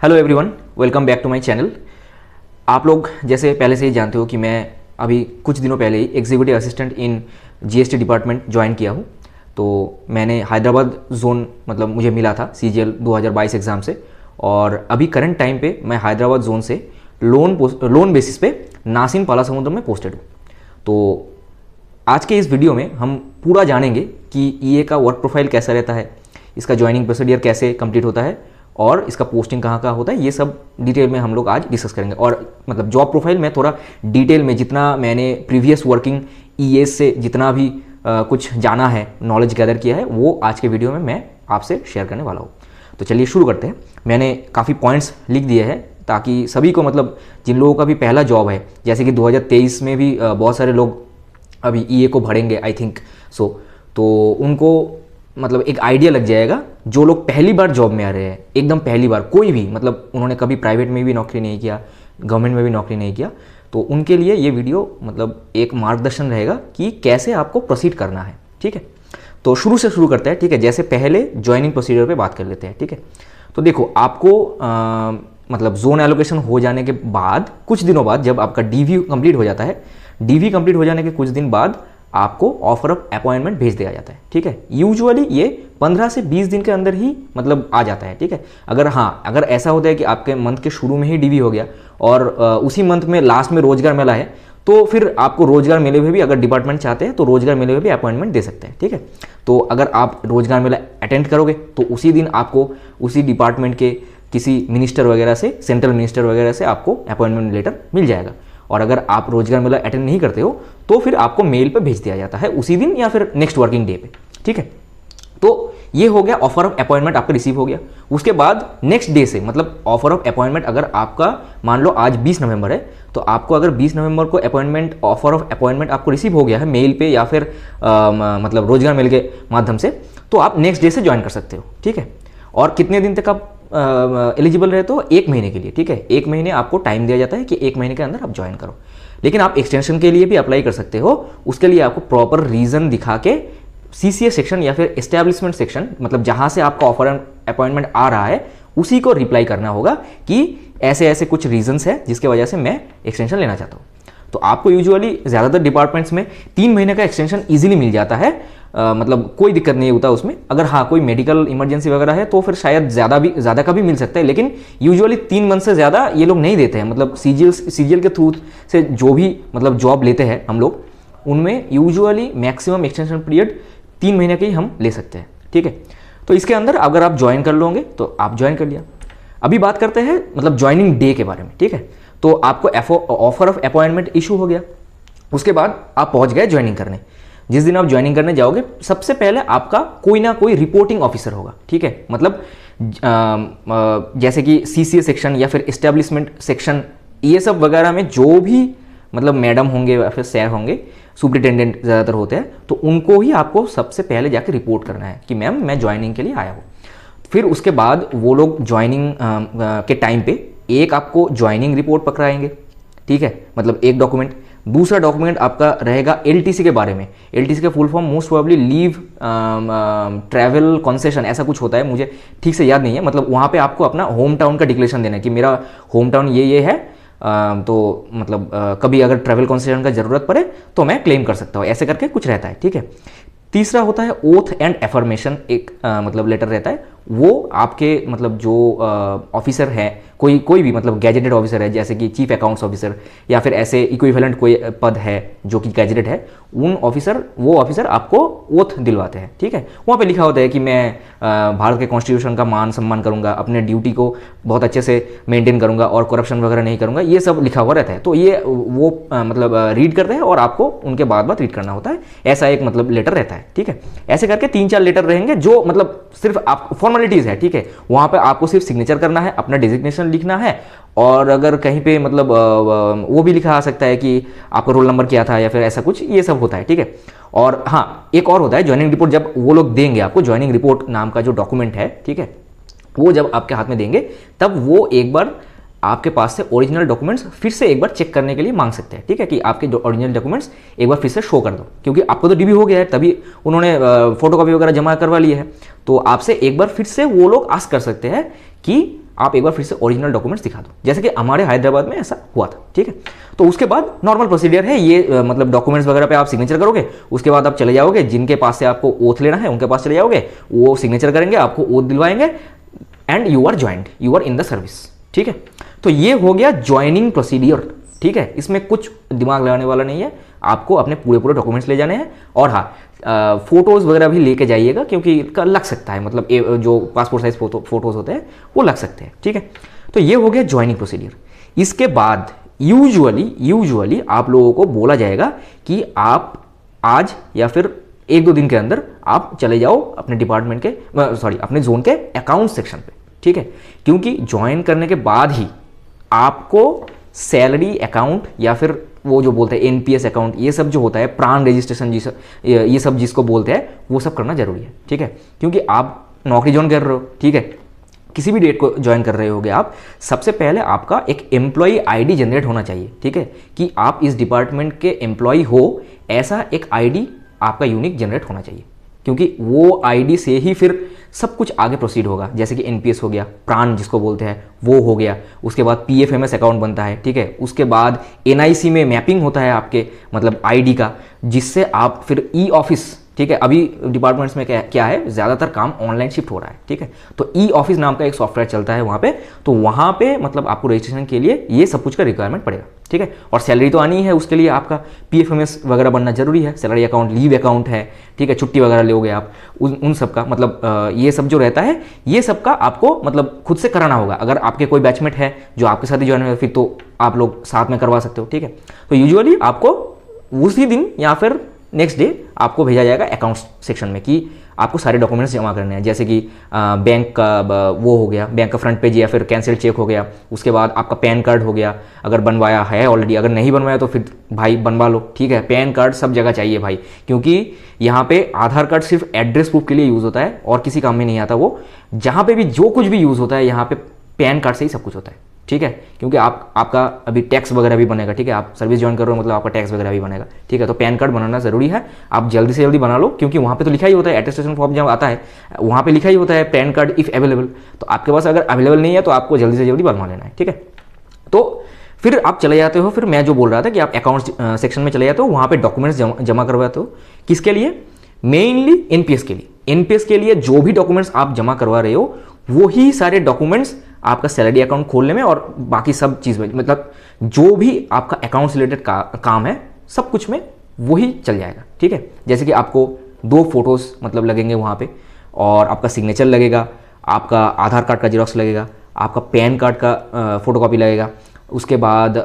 Hello everyone, welcome back to my channel. आप लोग जैसे पहले से ही जानते हो कि मैं अभी कुछ दिनों पहले ही executive assistant in GST department join किया हूँ। तो मैंने हैदराबाद जोन मुझे मिला था सीजीएल 2022 एग्ज़ाम से, और अभी करंट टाइम पे मैं हैदराबाद जोन से लोन बेसिस पे नासिम पालासमुद्रम में पोस्टेड हूँ। तो आज के इस वीडियो में हम पूरा जानेंगे कि ईए का वर्क प्रोफाइल कैसा रहता है, इसका ज्वाइनिंग प्रोसीडियर कैसे कंप्लीट होता है और इसका पोस्टिंग कहाँ कहाँ होता है, ये सब डिटेल में हम लोग आज डिस्कस करेंगे। और जॉब प्रोफाइल में थोड़ा डिटेल में जितना मैंने प्रीवियस वर्किंग ईए से जितना भी कुछ जाना है, नॉलेज गैदर किया है, वो आज के वीडियो में मैं आपसे शेयर करने वाला हूँ। तो चलिए शुरू करते हैं। मैंने काफ़ी पॉइंट्स लिख दिए हैं ताकि सभी को जिन लोगों का भी पहला जॉब है, जैसे कि 2023 में भी बहुत सारे लोग अभी ईए को भरेंगे आई थिंक सो, तो उनको एक आइडिया लग जाएगा। जो लोग पहली बार जॉब में आ रहे हैं, एकदम पहली बार, कोई भी उन्होंने कभी प्राइवेट में भी नौकरी नहीं किया, गवर्नमेंट में भी नौकरी नहीं किया, तो उनके लिए ये वीडियो एक मार्गदर्शन रहेगा कि कैसे आपको प्रोसीड करना है। ठीक है, तो शुरू से शुरू करते हैं। ठीक है, जैसे पहले ज्वाइनिंग प्रोसीजर पे बात कर लेते हैं। ठीक है, तो देखो आपको जोन एलोकेशन हो जाने के बाद कुछ दिनों बाद, जब आपका डीवी कंप्लीट हो जाता है, डीवी कंप्लीट हो जाने के कुछ दिन बाद आपको ऑफर ऑफ अपॉइंटमेंट भेज दिया जाता है। ठीक है, यूजुअली ये 15 से 20 दिन के अंदर ही आ जाता है। ठीक है, अगर ऐसा होता है कि आपके मंथ के शुरू में ही डीवी हो गया और उसी मंथ में लास्ट में रोजगार मेला है, तो फिर आपको रोजगार मेले में भी, अगर डिपार्टमेंट चाहते हैं तो रोजगार मेले में भी अपॉइंटमेंट दे सकते हैं। ठीक है, तो अगर आप रोजगार मेला अटेंड करोगे तो उसी दिन आपको उसी डिपार्टमेंट के किसी मिनिस्टर वगैरह से, सेंट्रल मिनिस्टर वगैरह से आपको अपॉइंटमेंट लेटर मिल जाएगा। और अगर आप रोजगार मेला अटेंड नहीं करते हो तो फिर आपको मेल पे भेज दिया जाता है उसी दिन या फिर नेक्स्ट वर्किंग डे पे। ठीक है, तो ये हो गया, ऑफर ऑफ अपॉइंटमेंट आपका रिसीव हो गया। उसके बाद नेक्स्ट डे से ऑफर ऑफ अपॉइंटमेंट, अगर आपका मान लो आज 20 नवंबर है, तो आपको अगर 20 नवंबर को ऑफर ऑफ अपॉइंटमेंट आपको रिसीव हो गया है मेल पे या फिर रोजगार मेल के माध्यम से, तो आप नेक्स्ट डे से ज्वाइन कर सकते हो। ठीक है, और कितने दिन तक आप एलिजिबल रहते हो? 1 महीने के लिए। ठीक है, 1 महीने आपको टाइम दिया जाता है कि 1 महीने के अंदर आप ज्वाइन करो। लेकिन आप एक्सटेंशन के लिए भी अप्लाई कर सकते हो। उसके लिए आपको प्रॉपर रीजन दिखा के सीसीए सेक्शन या फिर एस्टैब्लिशमेंट सेक्शन, जहां से आपका ऑफर अपॉइंटमेंट आ रहा है, उसी को रिप्लाई करना होगा कि ऐसे ऐसे कुछ रीजंस है जिसके वजह से मैं एक्सटेंशन लेना चाहता हूँ। तो आपको यूजुअली ज़्यादातर डिपार्टमेंट्स में 3 महीने का एक्सटेंशन इजीली मिल जाता है। कोई दिक्कत नहीं होता उसमें। अगर कोई मेडिकल इमरजेंसी वगैरह है तो फिर शायद ज़्यादा का भी मिल सकता है, लेकिन यूजुअली 3 मंथ से ज़्यादा ये लोग नहीं देते हैं। सीजीएल के थ्रू से जो भी जॉब लेते हैं हम लोग, उनमें यूजुअली मैक्सिमम एक्सटेंशन पीरियड 3 महीने के ही हम ले सकते हैं। ठीक है, तो इसके अंदर अगर आप ज्वाइन कर लोगे तो आप ज्वाइन कर लिया। अभी बात करते हैं ज्वाइनिंग डे के बारे में। ठीक है, तो आपको ऑफर ऑफ अपॉइंटमेंट इशू हो गया, उसके बाद आप पहुंच गए ज्वाइनिंग करने। जिस दिन आप ज्वाइनिंग करने जाओगे, सबसे पहले आपका कोई ना कोई रिपोर्टिंग ऑफिसर होगा। ठीक है, जैसे कि सीसीए सेक्शन या फिर एस्टैब्लिशमेंट सेक्शन, ये सब वगैरह में जो भी मैडम होंगे या फिर सर होंगे, सुपरिटेंडेंट ज़्यादातर होते हैं, तो उनको ही आपको सबसे पहले जाके रिपोर्ट करना है कि मैम मैं ज्वाइनिंग के लिए आया हूँ। फिर उसके बाद वो लोग ज्वाइनिंग के टाइम पे एक आपको ज्वाइनिंग रिपोर्ट पकड़ाएंगे। ठीक है, एक डॉक्यूमेंट। दूसरा डॉक्यूमेंट आपका रहेगा एलटीसी के बारे में। एलटीसी का full form most probably leave travel concession, ऐसा कुछ होता है, मुझे ठीक से याद नहीं है। वहाँ पे आपको अपना होम टाउन का डिक्लेरेशन देना है कि मेरा होम टाउन ये है, तो कभी अगर ट्रैवल कंसेशन का ज़रूरत पड़े तो मैं क्लेम कर सकता हूँ, ऐसे करके कुछ रहता है। ठीक है, तीसरा होता है ओथ एंड एफर्मेशन, एक लेटर रहता है। वो आपके जो ऑफिसर है, कोई भी गैजेटेड ऑफिसर है, जैसे कि चीफ अकाउंट्स ऑफिसर या फिर ऐसे इक्विवेलेंट कोई पद है जो कि गैजेटेड है, वो ऑफिसर आपको ओथ दिलवाते हैं। ठीक है, वहाँ पे लिखा होता है कि मैं भारत के कॉन्स्टिट्यूशन का मान सम्मान करूंगा, अपने ड्यूटी को बहुत अच्छे से मेंटेन करूंगा और करप्शन वगैरह नहीं करूंगा, ये सब लिखा हुआ रहता है। तो ये वो रीड करते हैं और आपको उनके बाद रीड करना होता है। ऐसा एक लेटर रहता है। ठीक है, ऐसे करके 3-4 लेटर रहेंगे जो सिर्फ आप फॉर्मेलिटीज है। ठीक है, वहाँ पे आपको सिर्फ सिग्नेचर करना है, अपना डिजिग्नेशन लिखना है, और अगर कहीं पे वो भी लिखा आ सकता है कि आपका रोल नंबर क्या था या फिर ऐसा कुछ, ये सब होता है। ठीक है, और हाँ, एक और होता है ज्वाइनिंग रिपोर्ट। जब वो लोग देंगे आपको ज्वाइनिंग रिपोर्ट नाम का जो डॉक्यूमेंट है, ठीक है, वो जब आपके हाथ में देंगे, तब वो एक बार आपके पास से ओरिजिनल डॉक्यूमेंट्स फिर से एक बार चेक करने के लिए मांग सकते हैं। ठीक है, कि आपके जो ओरिजिनल डॉक्यूमेंट्स एक बार फिर से शो कर दो, क्योंकि आपको तो डीबी हो गया है, तभी उन्होंने फोटोकॉपी वगैरह जमा करवा ली है। तो आपसे एक बार फिर से वो लोग आस्क कर सकते हैं कि आप एक बार फिर से ओरिजिनल डॉक्यूमेंट्स दिखा दो, जैसे कि हमारे हैदराबाद में ऐसा हुआ था, ठीक है। तो उसके बाद नॉर्मल प्रोसीजर है ये, मतलब डॉक्यूमेंट्स वगैरह पे आप सिग्नेचर करोगे, उसके बाद आप चले जाओगे जिनके पास से आपको ओथ लेना है उनके पास चले जाओगे, वो सिग्नेचर करेंगे, आपको ओथ दिलवाएंगे and you are joined, you are in the service, ठीक है। तो ये हो गया ज्वाइनिंग प्रोसीडियर, ठीक है। इसमें कुछ दिमाग लगाने वाला नहीं है, आपको अपने पूरे पूरे डॉक्यूमेंट्स ले जाने हैं, और हाँ फोटोज़ वगैरह भी लेके जाइएगा क्योंकि इनका लग सकता है, मतलब जो पासपोर्ट साइज फोटोज़ होते हैं वो लग सकते हैं, ठीक है। तो ये हो गया ज्वाइनिंग प्रोसीडियर। इसके बाद यूजुअली आप लोगों को बोला जाएगा कि आप आज या फिर 1-2 दिन के अंदर आप चले जाओ अपने डिपार्टमेंट के अपने जोन के अकाउंट सेक्शन पे, ठीक है। क्योंकि ज्वाइन करने के बाद ही आपको सैलरी अकाउंट या फिर वो जो बोलते हैं एनपीएस अकाउंट, ये सब जो होता है, प्राण रजिस्ट्रेशन ये सब जिसको बोलते हैं, वो सब करना जरूरी है, ठीक है। क्योंकि आप नौकरी ज्वाइन कर रहे हो, ठीक है, किसी भी डेट को ज्वाइन कर रहे होगे आप, सबसे पहले आपका एक एम्प्लॉई आईडी जनरेट होना चाहिए, ठीक है, कि आप इस डिपार्टमेंट के एम्प्लॉय हो, ऐसा एक आईडी आपका यूनिक जनरेट होना चाहिए। क्योंकि वो आईडी से ही फिर सब कुछ आगे प्रोसीड होगा, जैसे कि एनपीएस हो गया, प्राण जिसको बोलते हैं वो हो गया, उसके बाद पीएफएमएस अकाउंट बनता है, ठीक है, उसके बाद एनआईसी में मैपिंग होता है आपके मतलब आईडी का, जिससे आप फिर ई ऑफिस, ठीक है, अभी डिपार्टमेंट्स में क्या है, ज़्यादातर काम ऑनलाइन शिफ्ट हो रहा है, ठीक है। तो ई ऑफिस नाम का एक सॉफ्टवेयर चलता है वहाँ पे, तो वहाँ पे मतलब आपको रजिस्ट्रेशन के लिए ये सब कुछ का रिक्वायरमेंट पड़ेगा, ठीक है। और सैलरी तो आनी है, उसके लिए आपका पीएफएमएस वगैरह बनना जरूरी है, सैलरी अकाउंट, लीव अकाउंट है, ठीक है, छुट्टी वगैरह लोगे आप, उन सब का मतलब ये सब जो रहता है, ये सब का आपको मतलब खुद से कराना होगा। अगर आपके कोई बैचमेट है जो आपके साथ ही ज्वाइन हुआ, फिर तो आप लोग साथ में करवा सकते हो, ठीक है। तो यूजुअली आपको उसी दिन या फिर नेक्स्ट डे आपको भेजा जाएगा अकाउंट सेक्शन में कि आपको सारे डॉक्यूमेंट्स जमा करने हैं, जैसे कि बैंक का वो हो गया, बैंक का फ्रंट पेज या फिर कैंसिल चेक हो गया, उसके बाद आपका पैन कार्ड हो गया, अगर बनवाया है ऑलरेडी, अगर नहीं बनवाया तो फिर भाई बनवा लो, ठीक है। पैन कार्ड सब जगह चाहिए भाई, क्योंकि यहाँ पे आधार कार्ड सिर्फ एड्रेस प्रूफ के लिए यूज़ होता है और किसी काम में नहीं आता वो। जहाँ पे भी जो कुछ भी यूज़ होता है यहाँ पे पैन कार्ड से ही सब कुछ होता है, ठीक है। क्योंकि आपका अभी टैक्स वगैरह भी बनेगा, ठीक है, आप सर्विस ज्वाइन कर रहे हो मतलब आपका टैक्स वगैरह भी बनेगा, ठीक है। तो पैन कार्ड बनाना जरूरी है, आप जल्दी से जल्दी बना लो, क्योंकि वहाँ पे तो लिखा ही होता है, अटेस्टेशन फॉर्म जब आता है वहाँ पे लिखा ही होता है पैन कार्ड इफ अवेलेबल। तो आपके पास अगर अवेलेबल नहीं है तो आपको जल्दी से जल्दी बनवा लेना है, ठीक है। तो फिर आप चले जाते हो, फिर मैं जो बोल रहा था कि आप अकाउंट सेक्शन में चले जाते हो, वहाँ पे डॉक्यूमेंट्स जमा करवाते हो, किसके लिए, मेनली एनपीएस के लिए। एनपीएस के लिए जो भी डॉक्यूमेंट्स आप जमा करवा रहे हो वही सारे डॉक्यूमेंट्स आपका सैलरी अकाउंट खोलने में और बाकी सब चीज़ में, मतलब जो भी आपका अकाउंट से रिलेटेड काम है सब कुछ में वही चल जाएगा, ठीक है। जैसे कि आपको 2 फोटोज़ मतलब लगेंगे वहाँ पे, और आपका सिग्नेचर लगेगा, आपका आधार कार्ड का जेरॉक्स लगेगा, आपका पैन कार्ड का फोटोकॉपी लगेगा, उसके बाद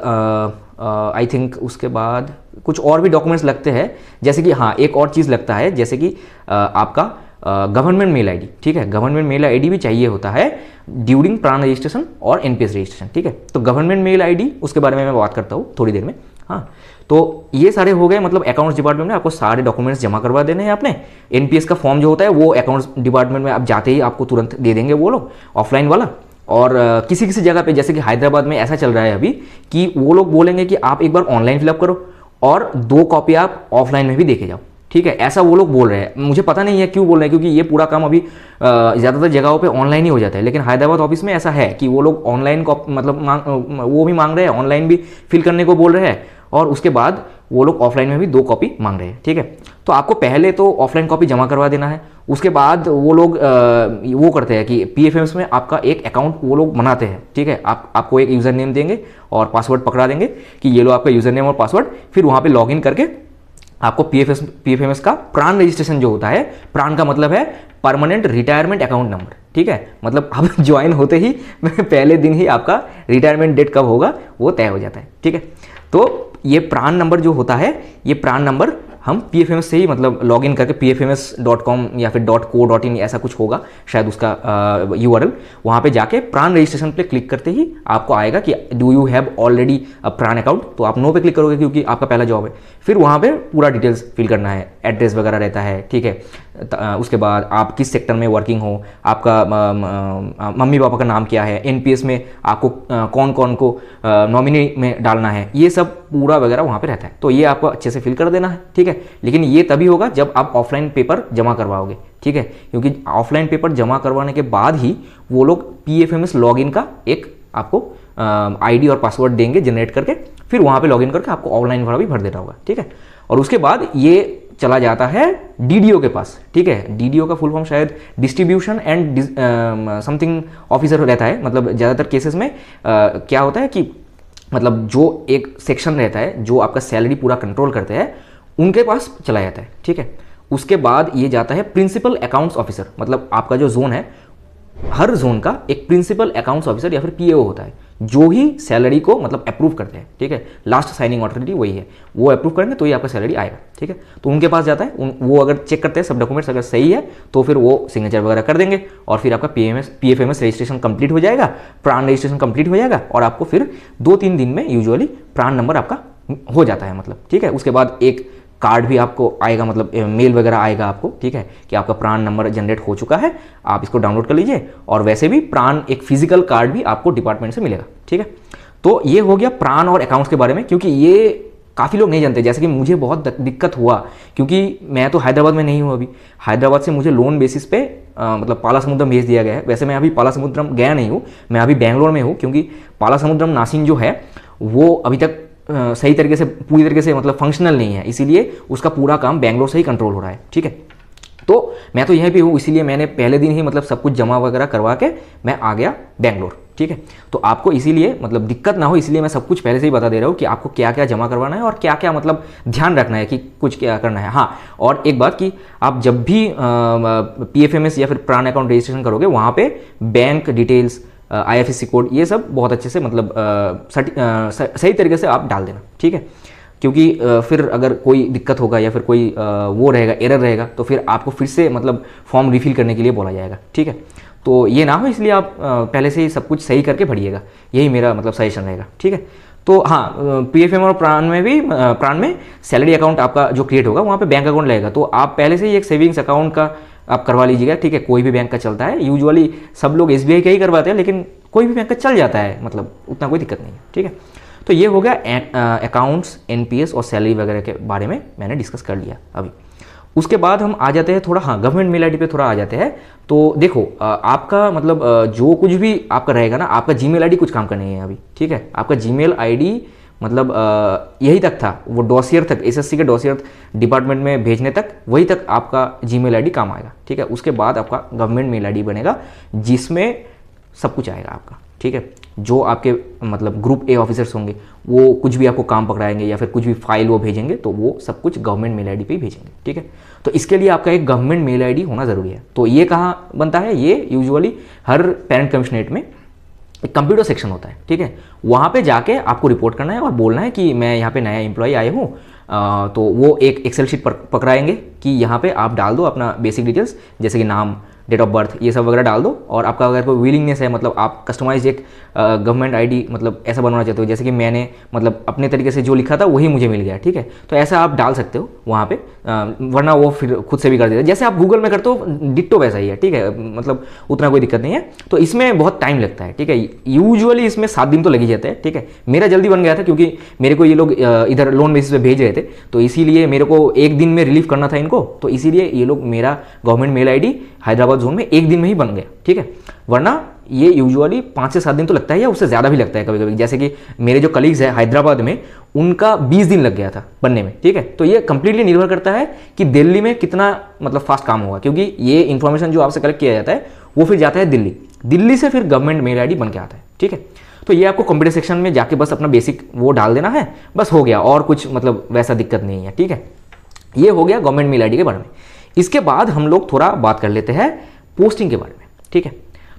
आई थिंक उसके बाद कुछ और भी डॉक्यूमेंट्स लगते हैं, जैसे कि हाँ एक और चीज़ लगता है, जैसे कि आपका गवर्नमेंट मेल आईडी, ठीक है, गवर्नमेंट मेल आईडी भी चाहिए होता है ड्यूरिंग प्राण रजिस्ट्रेशन और एनपीएस रजिस्ट्रेशन, ठीक है। तो गवर्नमेंट मेल आईडी उसके बारे में मैं बात करता हूँ थोड़ी देर में, हाँ। तो ये सारे हो गए, मतलब अकाउंट्स डिपार्टमेंट में आपको सारे डॉक्यूमेंट्स जमा करवा देने हैं अपने। एनपीएस का फॉर्म जो होता है वो अकाउंट्स डिपार्टमेंट में आप जाते ही आपको तुरंत दे देंगे वो लोग, ऑफलाइन वाला। और किसी किसी जगह पे जैसे कि हैदराबाद में ऐसा चल रहा है अभी कि वो लोग बोलेंगे कि आप एक बार ऑनलाइन फिलअप करो और 2 कॉपी आप ऑफलाइन में भी देके जाओ, ठीक है, ऐसा वो लोग बोल रहे हैं। मुझे पता नहीं है क्यों बोल रहे हैं, क्योंकि ये पूरा काम अभी ज़्यादातर जगहों पे ऑनलाइन ही हो जाता है, लेकिन हैदराबाद ऑफिस में ऐसा है कि वो लोग ऑनलाइन मतलब वो भी मांग रहे हैं, ऑनलाइन भी फिल करने को बोल रहे हैं, और उसके बाद वो लोग ऑफलाइन में भी 2 कॉपी मांग रहे हैं, ठीक है। तो आपको पहले तो ऑफलाइन कॉपी जमा करवा देना है, उसके बाद वो लोग वो करते हैं कि पीएफएमएस में आपका एक अकाउंट वो लोग बनाते हैं, ठीक है। आपको एक यूज़र नेम देंगे और पासवर्ड पकड़ा देंगे कि ये लो आपका यूज़र नेम और पासवर्ड, फिर वहाँ पे लॉगिन करके आपको पीएफएमएस का प्राण रजिस्ट्रेशन जो होता है, प्राण का मतलब है परमानेंट रिटायरमेंट अकाउंट नंबर, ठीक है, मतलब अब ज्वाइन होते ही पहले दिन ही आपका रिटायरमेंट डेट कब होगा वो तय हो जाता है, ठीक है। तो ये प्राण नंबर जो होता है, ये प्राण नंबर हम पीएफएमएस से ही मतलब लॉगिन करके pfms.com या फिर .co.in ऐसा कुछ होगा शायद उसका URL, वहाँ पे जाके प्राण रजिस्ट्रेशन पे क्लिक करते ही आपको आएगा कि डू यू हैव ऑलरेडी अ प्राण अकाउंट, तो आप नो पे क्लिक करोगे क्योंकि आपका पहला जॉब है। फिर वहाँ पे पूरा डिटेल्स फिल करना है, एड्रेस वगैरह रहता है, ठीक है, उसके बाद आप किस सेक्टर में वर्किंग हो, आपका मम्मी पापा का नाम क्या है, एनपीएस में आपको कौन कौन को नॉमिनी में डालना है, ये सब पूरा वगैरह वहाँ पे रहता है। तो ये आपको अच्छे से फिल कर देना है, ठीक है। लेकिन ये तभी होगा जब आप ऑफलाइन पेपर जमा करवाओगे, ठीक है, क्योंकि ऑफलाइन पेपर जमा करवाने के बाद ही वो लोग PFMS लॉगिन का एक आपको आईडी और पासवर्ड देंगे जनरेट करके, फिर वहाँ पे लॉगिन करके आपको ऑनलाइन वाला भी भर देना होगा, ठीक है। और उसके बाद ये चला जाता है DDO के पास, ठीक है। DDO का फुल फॉर्म शायद डिस्ट्रीब्यूशन एंड समथिंग ऑफिसर रहता है। मतलब ज़्यादातर केसेस में क्या होता है कि मतलब जो एक सेक्शन रहता है जो आपका सैलरी पूरा कंट्रोल करते हैं, उनके पास चला जाता है, ठीक है। उसके बाद ये जाता है प्रिंसिपल अकाउंट्स ऑफिसर, मतलब आपका जो जोन है, हर जोन का एक प्रिंसिपल अकाउंट्स ऑफिसर या फिर PAO होता है, जो ही सैलरी को मतलब अप्रूव करते हैं, ठीक है। लास्ट साइनिंग अथॉरिटी वही है, वो अप्रूव करेंगे तो ही आपका सैलरी आएगा, ठीक है। तो उनके पास जाता है, वो अगर चेक करते हैं सब डॉक्यूमेंट्स अगर सही है तो फिर वो सिग्नेचर वगैरह कर देंगे और फिर आपका PFMS रजिस्ट्रेशन कंप्लीट हो जाएगा, प्राण रजिस्ट्रेशन कंप्लीट हो जाएगा और आपको फिर 2-3 दिन में यूजुअली प्राण नंबर आपका हो जाता है, मतलब, ठीक है। उसके बाद एक कार्ड भी आपको आएगा, मतलब मेल वगैरह आएगा आपको, ठीक है, कि आपका प्राण नंबर जनरेट हो चुका है, आप इसको डाउनलोड कर लीजिए। और वैसे भी प्राण एक फिजिकल कार्ड भी आपको डिपार्टमेंट से मिलेगा, ठीक है। तो ये हो गया प्राण और अकाउंट्स के बारे में, क्योंकि ये काफ़ी लोग नहीं जानते। जैसे कि मुझे बहुत दिक्कत हुआ, क्योंकि मैं तो हैदराबाद में नहीं हूँ अभी। हैदराबाद से मुझे लोन बेसिस पे मतलब पाला समुद्रम भेज दिया गया है। वैसे मैं अभी पाला समुद्रम गया नहीं हूँ, मैं अभी बेंगलोर में हूँ, क्योंकि पाला समुद्रम नासिंग जो है वो अभी तक सही तरीके से पूरी तरीके से मतलब फंक्शनल नहीं है, इसीलिए उसका पूरा काम बेंगलोर से ही कंट्रोल हो रहा है, ठीक है। तो मैं तो यहीं पे हूँ, इसीलिए मैंने पहले दिन ही मतलब सब कुछ जमा वगैरह करवा के मैं आ गया बेंगलोर, ठीक है। तो आपको इसीलिए मतलब दिक्कत ना हो, इसलिए मैं सब कुछ पहले से ही बता दे रहा हूँ कि आपको क्या क्या जमा करवाना है और क्या क्या मतलब ध्यान रखना है कि कुछ क्या करना है। हाँ, और एक बात कि आप जब भी PFMS या फिर प्राण अकाउंट रजिस्ट्रेशन करोगे, वहाँ पे बैंक डिटेल्स, IFSC कोड, ये सब बहुत अच्छे से मतलब सही तरीके से आप डाल देना, ठीक है। क्योंकि फिर अगर कोई दिक्कत होगा या फिर कोई वो रहेगा, एरर रहेगा, तो फिर आपको फिर से मतलब फॉर्म रिफिल करने के लिए बोला जाएगा, ठीक है। तो ये ना हो, इसलिए आप पहले से ही सब कुछ सही करके भरिएगा, यही मेरा मतलब सजेशन रहेगा, ठीक है। तो हाँ, PFM और प्राण में सैलरी अकाउंट आपका जो क्रिएट होगा, वहाँ पे बैंक अकाउंट लगेगा। तो आप पहले से ही एक सेविंग्स अकाउंट का आप करवा लीजिएगा, ठीक है। कोई भी बैंक का चलता है, यूजुअली सब लोग SBI का ही करवाते हैं, लेकिन कोई भी बैंक का चल जाता है, मतलब उतना कोई दिक्कत नहीं है, ठीक है। तो ये हो गया अकाउंट्स, NPS और सैलरी वगैरह के बारे में मैंने डिस्कस कर लिया अभी। उसके बाद हम आ जाते हैं थोड़ा, हाँ, गवर्नमेंट मेल ID पे थोड़ा आ जाते हैं। तो देखो आपका मतलब जो कुछ भी आपका रहेगा ना, आपका Gmail ID कुछ काम का नहीं है अभी, ठीक है। आपका Gmail ID मतलब यही तक था, वो डॉसियर तक, SSC के डॉसियर डिपार्टमेंट में भेजने तक, वही तक आपका Gmail ID काम आएगा, ठीक है। उसके बाद आपका गवर्नमेंट मेल ID बनेगा, जिसमें सब कुछ आएगा आपका, ठीक है। जो आपके मतलब ग्रुप A ऑफिसर्स होंगे, वो कुछ भी आपको काम पकड़ाएंगे या फिर कुछ भी फाइल वो भेजेंगे, तो वो सब कुछ गवर्नमेंट मेल ID पे ही भेजेंगे, ठीक है। तो इसके लिए आपका एक गवर्नमेंट मेल ID होना ज़रूरी है। तो ये कहाँ बनता है? ये यूजुअली हर पेरेंट कमिश्नरेट में एक कंप्यूटर सेक्शन होता है, ठीक है। वहाँ पे जाके आपको रिपोर्ट करना है और बोलना है कि मैं यहाँ पे नया एम्प्लॉय आए हूँ। तो वो एक एक्सेल शीट पर पकड़ाएंगे कि यहाँ पे आप डाल दो अपना बेसिक डिटेल्स, जैसे कि नाम, डेट ऑफ बर्थ, ये सब वगैरह डाल दो। और आपका अगर कोई विलिंगनेस है, मतलब आप कस्टमाइज एक गवर्नमेंट ID मतलब ऐसा बनवाना चाहते हो, जैसे कि मैंने मतलब अपने तरीके से जो लिखा था वही मुझे मिल गया, ठीक है। तो ऐसा आप डाल सकते हो वहाँ पे, वरना वो फिर खुद से भी कर देते हैं, जैसे आप गूगल में करते हो डिट्टो वैसा ही है, ठीक है। मतलब उतना कोई दिक्कत नहीं है। तो इसमें बहुत टाइम लगता है, ठीक है। यूजुअली इसमें 7 दिन तो लग ही जाते हैं, ठीक है। मेरा जल्दी बन गया था, क्योंकि मेरे को ये लोग इधर लोन बेसिस पे भेज रहे थे, तो इसीलिए मेरे को एक दिन में रिलीव करना था इनको, तो इसीलिए ये लोग मेरा government mail ID Hyderabad zone में एक दिन में ही बन गया, ठीक है। वरना ये यूजुअली 5 से 7 दिन तो लगता है, या उससे ज़्यादा भी लगता है कभी कभी। जैसे कि मेरे जो कलीग्स हैं हैदराबाद में, उनका 20 दिन लग गया था बनने में, ठीक है। तो ये कंप्लीटली निर्भर करता है कि दिल्ली में कितना मतलब फास्ट काम होगा, क्योंकि ये इन्फॉर्मेशन जो आपसे कलेक्ट किया जाता है वो फिर जाता है दिल्ली से फिर गवर्नमेंट मेल ID बन के आता है, ठीक है। तो ये आपको कंप्यूटर सेक्शन में जाके बस अपना बेसिक वो डाल देना है, बस हो गया, और कुछ मतलब वैसा दिक्कत नहीं है, ठीक है। ये हो गया गवर्नमेंट मेल ID के बारे में। इसके बाद हम लोग थोड़ा बात कर लेते हैं पोस्टिंग के बारे में, ठीक है।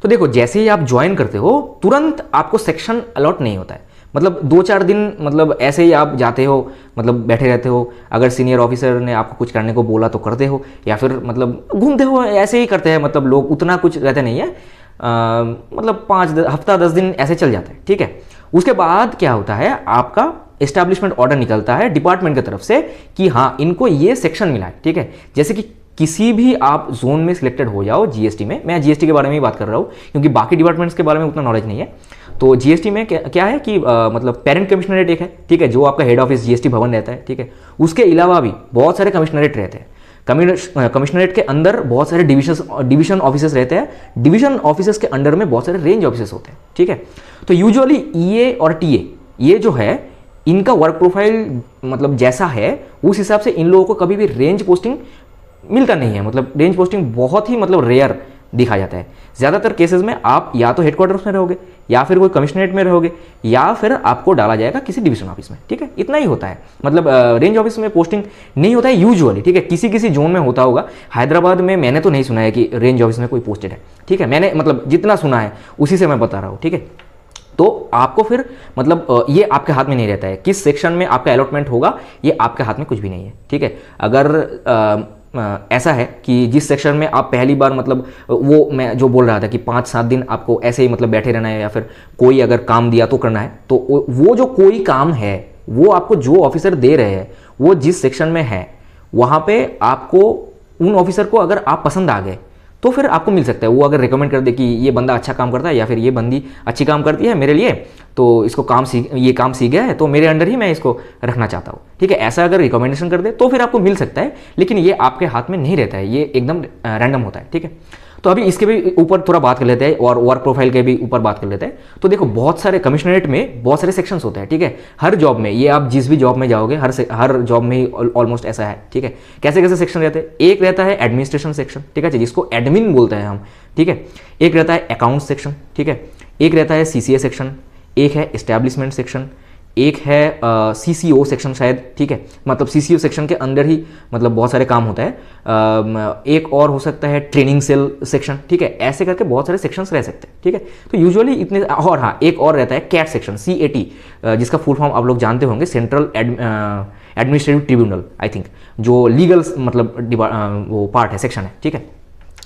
तो देखो, जैसे ही आप ज्वाइन करते हो तुरंत आपको सेक्शन अलॉट नहीं होता है, मतलब 2-4 दिन मतलब ऐसे ही आप जाते हो, मतलब बैठे रहते हो। अगर सीनियर ऑफिसर ने आपको कुछ करने को बोला तो करते हो, या फिर मतलब घूमते हो, ऐसे ही करते हैं, मतलब लोग उतना कुछ रहते नहीं है। मतलब 5 हफ्ता 10 दिन ऐसे चल जाता है, ठीक है। उसके बाद क्या होता है, आपका एस्टैब्लिशमेंट ऑर्डर निकलता है डिपार्टमेंट की तरफ से कि हाँ, इनको ये सेक्शन मिला है, ठीक है। जैसे कि किसी भी आप जोन में सिलेक्टेड हो जाओ जीएसटी में, मैं जीएसटी के बारे में ही बात कर रहा हूँ क्योंकि बाकी डिपार्टमेंट्स के बारे में उतना नॉलेज नहीं है। तो जीएसटी में क्या है कि मतलब पेरेंट कमिश्नरेट एक है, ठीक है, जो आपका हेड ऑफिस जीएसटी भवन रहता है, ठीक है। उसके अलावा भी बहुत सारे कमिश्नरेट रहते हैं। कमिश्नरेट के अंदर बहुत सारे डिवीजन ऑफिसर्स रहते हैं। डिवीजन ऑफिसर्स के अंडर में बहुत सारे रेंज ऑफिसर्स होते हैं, ठीक है। तो यूजुअली ईए और टीए ये जो है इनका वर्क प्रोफाइल मतलब जैसा है उस हिसाब से इन लोगों को कभी भी रेंज पोस्टिंग मिलता नहीं है। मतलब रेंज पोस्टिंग बहुत ही मतलब रेयर दिखा जाता है। ज़्यादातर केसेस में आप या तो हेडक्वार्टर्स में रहोगे या फिर कोई कमिश्नरेट में रहोगे या फिर आपको डाला जाएगा किसी डिवीजन ऑफिस में, ठीक है। इतना ही होता है, मतलब रेंज ऑफिस में पोस्टिंग नहीं होता है यूजुअली, ठीक है। किसी किसी जोन में होता होगा। हैदराबाद में मैंने तो नहीं सुना है कि रेंज ऑफिस में कोई पोस्टेड है, ठीक है। मैंने मतलब जितना सुना है उसी से मैं बता रहा हूँ, ठीक है। तो आपको फिर मतलब ये आपके हाथ में नहीं रहता है किस सेक्शन में आपका अलॉटमेंट होगा, ये आपके हाथ में कुछ भी नहीं है, ठीक है। अगर ऐसा है कि जिस सेक्शन में आप पहली बार मतलब वो मैं जो बोल रहा था कि 5-7 दिन आपको ऐसे ही मतलब बैठे रहना है या फिर कोई अगर काम दिया तो करना है, तो वो जो कोई काम है वो आपको जो ऑफिसर दे रहे हैं वो जिस सेक्शन में है वहाँ पे आपको उन ऑफिसर को अगर आप पसंद आ गए तो फिर आपको मिल सकता है। वो अगर रिकमेंड कर दे कि ये बंदा अच्छा काम करता है या फिर ये बंदी अच्छी काम करती है मेरे लिए, तो इसको ये काम सीख गया है तो मेरे अंडर ही मैं इसको रखना चाहता हूँ, ठीक है। ऐसा अगर रिकमेंडेशन कर दे तो फिर आपको मिल सकता है, लेकिन ये आपके हाथ में नहीं रहता है, ये एकदम रैंडम होता है, ठीक है। तो अभी इसके भी ऊपर थोड़ा बात कर लेते हैं और वर्क प्रोफाइल के भी ऊपर बात कर लेते हैं। तो देखो बहुत सारे कमिश्नरेट में बहुत सारे सेक्शंस होते हैं, ठीक है। हर जॉब में, ये आप जिस भी जॉब में जाओगे हर जॉब में ही ऑलमोस्ट ऐसा है, ठीक है। कैसे कैसे सेक्शन रहते हैं? एक रहता है एडमिनिस्ट्रेशन सेक्शन, ठीक है, जिसको एडमिन बोलते हैं हम, ठीक है। एक रहता है अकाउंट सेक्शन, ठीक है। एक रहता है सीसीए सेक्शन, एक है एस्टैब्लिशमेंट सेक्शन, एक है सीसीओ सेक्शन शायद, ठीक है। मतलब सीसीओ सेक्शन के अंदर ही मतलब बहुत सारे काम होता है। एक और हो सकता है ट्रेनिंग सेल सेक्शन, ठीक है। ऐसे करके बहुत सारे सेक्शंस रह सकते हैं, ठीक है। तो यूजुअली इतने, और हाँ एक और रहता है कैट सेक्शन, CAT, जिसका फुल फॉर्म आप लोग जानते होंगे, central administrative tribunal, I think, जो लीगल मतलब वो पार्ट है, सेक्शन है, ठीक है।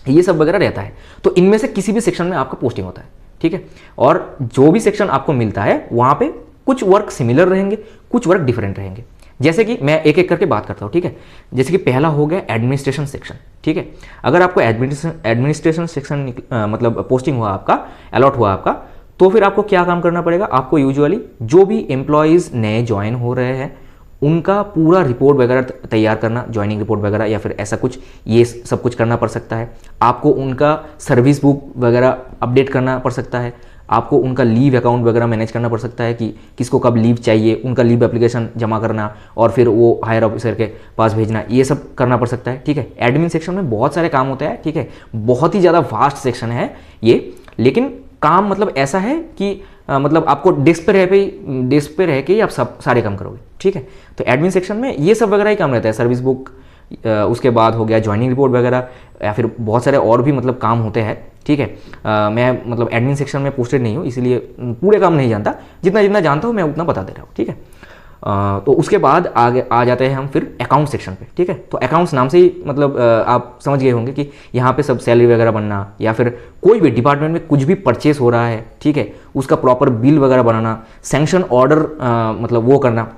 ये सब वगैरह रहता है। तो इनमें से किसी भी सेक्शन में आपका पोस्टिंग होता है, ठीक है। और जो भी सेक्शन आपको मिलता है वहाँ पे कुछ वर्क सिमिलर रहेंगे, कुछ वर्क डिफरेंट रहेंगे। जैसे कि मैं एक एक करके बात करता हूँ, ठीक है। जैसे कि पहला हो गया एडमिनिस्ट्रेशन सेक्शन, ठीक है। अगर आपको एडमिनिस्ट्रेशन सेक्शन मतलब पोस्टिंग हुआ आपका, अलॉट हुआ आपका, तो फिर आपको क्या काम करना पड़ेगा? आपको यूजुअली जो भी एम्प्लॉयज़ नए ज्वाइन हो रहे हैं उनका पूरा रिपोर्ट वगैरह तैयार करना, ज्वाइनिंग रिपोर्ट वगैरह या फिर ऐसा कुछ, ये सब कुछ करना पड़ सकता है। आपको उनका सर्विस बुक वगैरह अपडेट करना पड़ सकता है। आपको उनका लीव अकाउंट वगैरह मैनेज करना पड़ सकता है कि किसको कब लीव चाहिए, उनका लीव एप्लीकेशन जमा करना और फिर वो हायर ऑफिसर के पास भेजना, ये सब करना पड़ सकता है, ठीक है। एडमिन सेक्शन में बहुत सारे काम होते हैं, ठीक है। बहुत ही ज़्यादा वास्ट सेक्शन है ये, लेकिन काम मतलब ऐसा है कि मतलब आपको डेस्क पे रह के ही आप सब सारे काम करोगे, ठीक है। तो एडमिन सेक्शन में ये सब वगैरह ही काम रहता है, सर्विस बुक, उसके बाद हो गया ज्वाइनिंग रिपोर्ट वगैरह, या फिर बहुत सारे और भी मतलब काम होते हैं, ठीक है। मैं मतलब एडमिन सेक्शन में पोस्टेड नहीं हूँ, इसलिए पूरे काम नहीं जानता, जितना जितना जानता हूँ मैं उतना बता दे रहा हूँ, ठीक है। तो उसके बाद आगे आ जाते हैं हम फिर अकाउंट सेक्शन पे, ठीक है। तो अकाउंट्स नाम से ही मतलब आप समझ गए होंगे कि यहाँ पे सब सैलरी वगैरह बनना या फिर कोई भी डिपार्टमेंट में कुछ भी परचेस हो रहा है, ठीक है, उसका प्रॉपर बिल वगैरह बनाना, सैंक्शन ऑर्डर मतलब वो करना,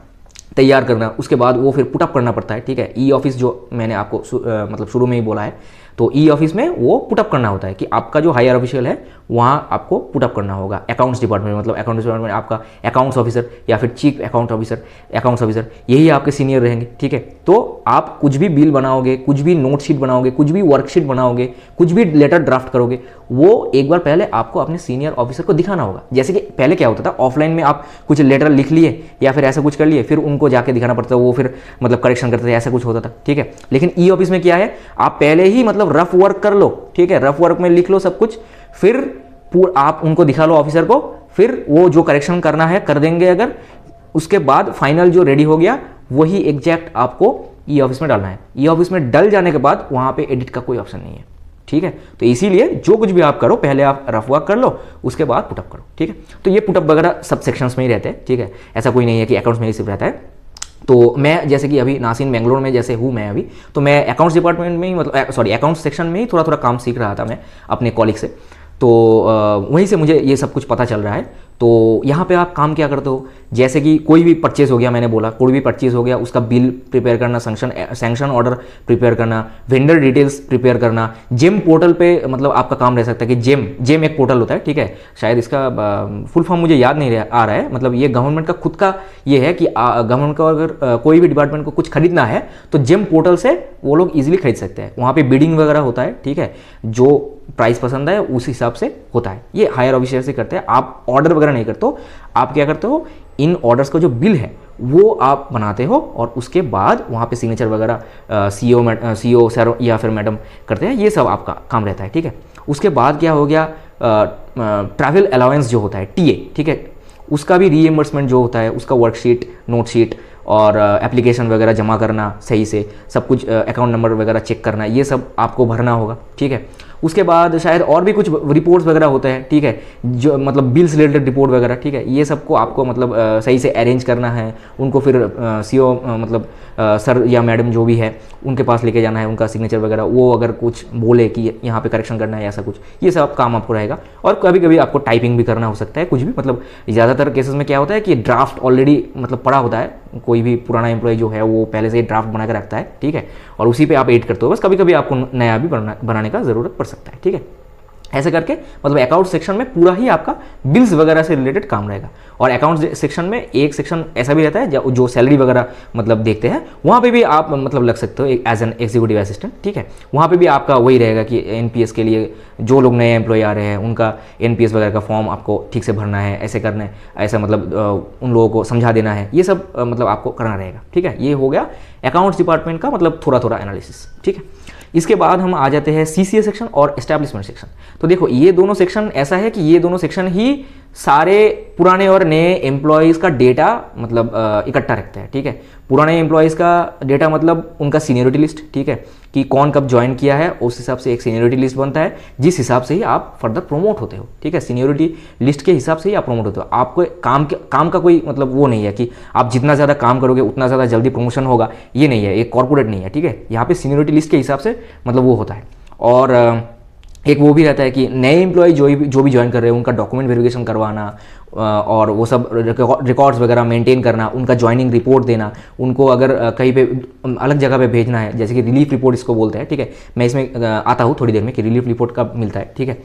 तैयार करना, उसके बाद वो फिर पुटअप करना पड़ता है, ठीक है। ई ऑफिस जो मैंने आपको मतलब शुरू में ही बोला है, तो ई ऑफिस में वो पुटअप करना होता है कि आपका जो हायर ऑफिशियल है वहाँ आपको पुटअप करना होगा। अकाउंट्स डिपार्टमेंट मतलब अकाउंट्स डिपार्टमेंट आपका अकाउंट्स ऑफिसर या फिर चीफ अकाउंट्स ऑफिसर यही आपके सीनियर रहेंगे, ठीक है। तो आप कुछ भी बिल बनाओगे, कुछ भी नोट शीट बनाओगे, कुछ भी वर्कशीट बनाओगे, कुछ भी लेटर ड्राफ्ट करोगे, वो एक बार पहले आपको अपने सीनियर ऑफिसर को दिखाना होगा। जैसे कि पहले क्या होता था, ऑफलाइन में आप कुछ लेटर लिख लिए या फिर ऐसा कुछ कर लिए, फिर उनको जाके दिखाना पड़ता है, वो फिर मतलब करेक्शन करते थे, ऐसा कुछ होता था, ठीक है। लेकिन ई ऑफिस में क्या है, आप पहले ही मतलब रफ वर्क कर लो, ठीक है, रफ वर्क में लिख लो सब कुछ, फिर आप उनको दिखा लो ऑफिसर को, फिर वो जो करेक्शन करना है कर देंगे अगर, उसके बाद फाइनल जो रेडी हो गया वही एग्जैक्ट आपको ई ऑफिस में डालना है। ई ऑफिस में डल जाने के बाद वहां पे एडिट का कोई ऑप्शन नहीं है, ठीक है। तो इसीलिए जो कुछ भी आप करो पहले आप रफ वर्क कर लो, उसके बाद पुटअप करो, ठीक है। तो ये पुटअप वगैरह सब सेक्शंस में ही रहते हैं, ठीक है। ऐसा कोई नहीं है कि अकाउंट्स में ही सिर्फ रहता है। तो मैं जैसे कि अभी नासिन बेंगलोर में जैसे हूँ मैं अभी, तो मैं अकाउंट्स डिपार्टमेंट में ही मतलब अकाउंट्स सेक्शन में ही थोड़ा थोड़ा काम सीख रहा था मैं अपने कॉलीग से। तो वहीं से मुझे ये सब कुछ पता चल रहा है। तो यहाँ पे आप काम क्या करते हो, जैसे कि कोई भी परचेज हो गया, मैंने बोला कोई भी परचेज हो गया उसका बिल प्रिपेयर करना, सैंक्शन ऑर्डर प्रिपेयर करना, वेंडर डिटेल्स प्रिपेयर करना। जेम पोर्टल पे मतलब आपका काम रह सकता है कि जेम एक पोर्टल होता है, ठीक है, शायद इसका फुल फॉर्म मुझे याद नहीं आ रहा है। मतलब ये गवर्नमेंट का खुद का ये है कि गवर्नमेंट को अगर कोई भी डिपार्टमेंट को कुछ खरीदना है तो जेम पोर्टल से वो लोग इजीली खरीद सकते हैं। वहाँ पे बिडिंग वगैरह होता है, ठीक है, जो प्राइस पसंद है उस हिसाब से होता है। ये हायर ऑफिसर से करते हैं, आप ऑर्डर वगैरह नहीं करते हो। आप क्या करते हो, इन ऑर्डर्स का जो बिल है वो आप बनाते हो और उसके बाद वहाँ पे सिग्नेचर वगैरह सीईओ सर या फिर मैडम करते हैं। ये सब आपका काम रहता है, ठीक है। उसके बाद क्या हो गया, ट्रैवल अलाउंस जो होता है टीए, ठीक है, उसका भी रीएम्बर्समेंट जो होता है, उसका वर्कशीट, नोटशीट और एप्लीकेशन वगैरह जमा करना सही से, सब कुछ अकाउंट नंबर वगैरह चेक करना, ये सब आपको भरना होगा, ठीक है। उसके बाद शायद और भी कुछ रिपोर्ट्स वगैरह होते हैं, ठीक है, जो मतलब बिल्स रिलेटेड रिपोर्ट वगैरह, ठीक है, ये सबको आपको मतलब सही से अरेंज करना है। उनको फिर सीईओ मतलब सर या मैडम जो भी है उनके पास लेके जाना है, उनका सिग्नेचर वगैरह, वो अगर कुछ बोले कि यहाँ पे करेक्शन करना है ऐसा कुछ, ये सब काम आपको रहेगा। और कभी कभी आपको टाइपिंग भी करना हो सकता है, कुछ भी, मतलब ज़्यादातर केसेस में क्या होता है कि ड्राफ्ट ऑलरेडी मतलब पड़ा होता है, कोई भी पुराना एम्प्लॉय जो है वो पहले से ही ड्राफ्ट बना कर रखता है, ठीक है, और उसी पे आप एड करते हो। बस कभी कभी आपको नया भी बनाने का ज़रूरत पड़ सकता है, ठीक है। ऐसे करके मतलब अकाउंट सेक्शन में पूरा ही आपका बिल्स वगैरह से रिलेटेड काम रहेगा। और अकाउंट सेक्शन में एक सेक्शन ऐसा भी रहता है जो सैलरी वगैरह मतलब देखते हैं, वहाँ पे भी आप मतलब लग सकते हो एज एन एग्जीक्यूटिव असिस्टेंट, ठीक है। वहाँ पे भी आपका वही रहेगा कि एनपीएस के लिए जो लोग नए एम्प्लॉय आ रहे हैं उनका एनपीएस वगैरह का फॉर्म आपको ठीक से भरना है, ऐसे करना है, ऐसा मतलब उन लोगों को समझा देना है, ये सब मतलब आपको करना रहेगा, ठीक है। ये हो गया अकाउंट्स डिपार्टमेंट का मतलब थोड़ा थोड़ा एनालिसिस, ठीक है। इसके बाद हम आ जाते हैं सीसीए सेक्शन और एस्टैब्लिशमेंट सेक्शन। तो देखो ये दोनों सेक्शन ऐसा है कि ये दोनों सेक्शन ही सारे पुराने और नए एम्प्लॉयज़ का डेटा मतलब इकट्ठा रखते हैं, ठीक है। पुराने एम्प्लॉयज़ का डेटा मतलब उनका सीनियरिटी लिस्ट, ठीक है, कि कौन कब ज्वाइन किया है, उस हिसाब से एक सीनियरिटी लिस्ट बनता है, जिस हिसाब से ही आप फर्दर प्रमोट होते हो, ठीक है। सीनियरिटी लिस्ट के हिसाब से ही आप प्रमोट होते हो। आपको काम का कोई मतलब वो नहीं है कि आप जितना ज़्यादा काम करोगे उतना ज़्यादा जल्दी प्रमोशन होगा, ये नहीं है, एक कॉर्पोरेट नहीं है, ठीक है। यहाँ पे सीनियरिटी लिस्ट के हिसाब से मतलब वो होता है। और एक वो भी रहता है कि नए एम्प्लॉय जो भी ज्वाइन कर रहे हैं उनका डॉक्यूमेंट वेरिफिकेशन करवाना और वो सब रिकॉर्ड्स वगैरह मेंटेन करना, उनका ज्वाइनिंग रिपोर्ट देना, उनको अगर कहीं पे अलग जगह पे भेजना है, जैसे कि रिलीफ रिपोर्ट इसको बोलते हैं, ठीक है। मैं इसमें आता हूँ थोड़ी देर में कि रिलीफ रिपोर्ट कब मिलता है, ठीक है।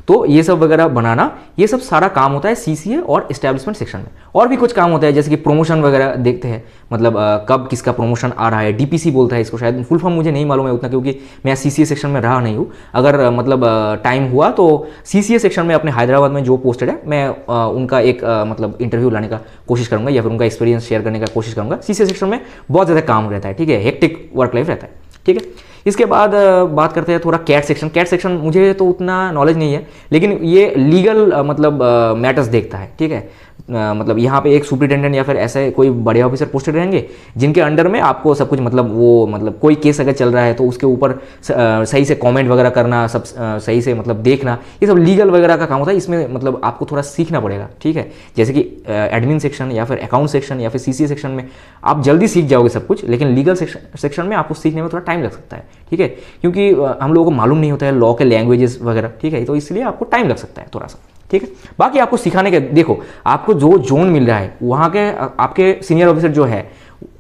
तो ये सब वगैरह बनाना, ये सब सारा काम होता है सीसीए और एस्टैब्लिशमेंट सेक्शन में। और भी कुछ काम होता है जैसे कि प्रमोशन वगैरह देखते हैं, मतलब कब किसका प्रमोशन आ रहा है, डीपीसी बोलता है इसको, शायद फुल फॉर्म मुझे नहीं मालूम है उतना क्योंकि मैं सीसीए सेक्शन में रहा नहीं हूँ। अगर मतलब टाइम हुआ तो सीसीए सेक्शन में अपने हैदराबाद में जो पोस्टेड है मैं उनका एक मतलब इंटरव्यू लाने का कोशिश करूँगा या फिर उनका एक्सपीरियंस शेयर करने का कोशिश करूँगा। सीसीए सेक्शन में बहुत ज़्यादा काम रहता है, ठीक है, हेक्टिक वर्क लाइफ रहता है, ठीक है। इसके बाद बात करते हैं थोड़ा कैट सेक्शन। कैट सेक्शन मुझे तो उतना नॉलेज नहीं है, लेकिन ये लीगल मतलब मैटर्स देखता है, ठीक है। मतलब यहाँ पे एक सुपरिटेंडेंट या फिर ऐसे कोई बड़े ऑफिसर पोस्टेड रहेंगे जिनके अंडर में आपको सब कुछ मतलब वो मतलब कोई केस अगर चल रहा है तो उसके ऊपर सही से कमेंट वगैरह करना, सब सही से मतलब देखना, ये सब लीगल वगैरह का काम होता है। इसमें मतलब आपको थोड़ा सीखना पड़ेगा, ठीक है। जैसे कि एडमिन सेक्शन या फिर अकाउंट सेक्शन या फिर सीसीए सेक्शन में आप जल्दी सीख जाओगे सब कुछ, लेकिन लीगल सेक्शन में आपको सीखने में थोड़ा टाइम लग सकता है, ठीक है, क्योंकि हम लोगों को मालूम नहीं होता है लॉ के लैंग्वेजेस वगैरह, ठीक है, तो इसलिए आपको टाइम लग सकता है थोड़ा सा, ठीक है। बाकी आपको सिखाने के देखो, आपको जो जोन मिल रहा है वहाँ के आपके सीनियर ऑफिसर जो है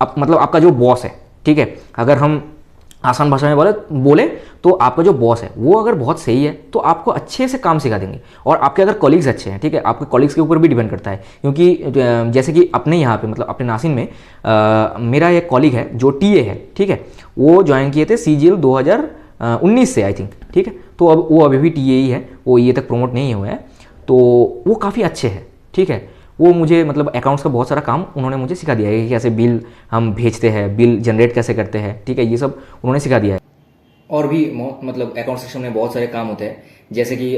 मतलब आपका जो बॉस है, ठीक है, अगर हम आसान भाषा में बोले तो आपका जो बॉस है वो अगर बहुत सही है तो आपको अच्छे से काम सिखा देंगे। और आपके अगर कॉलीग्स अच्छे हैं, ठीक है, आपके कॉलीग्स के ऊपर भी डिपेंड करता है, क्योंकि जैसे कि अपने यहाँ पे मतलब अपने नासिन में मेरा एक कॉलीग है जो टीए है, ठीक है, वो ज्वाइन किए थे सीजीएल 2019 से आई थिंक, ठीक है। तो अब वो अभी भी टीए ही है, वो ये तक प्रमोट नहीं हुए हैं, तो वो काफ़ी अच्छे हैं, ठीक है। वो मुझे मतलब अकाउंट्स का बहुत सारा काम उन्होंने मुझे सिखा दिया है कि कैसे बिल हम भेजते हैं, बिल जनरेट कैसे करते हैं, ठीक है, ये सब उन्होंने सिखा दिया है। और भी मतलब अकाउंट सेक्शन में बहुत सारे काम होते हैं, जैसे कि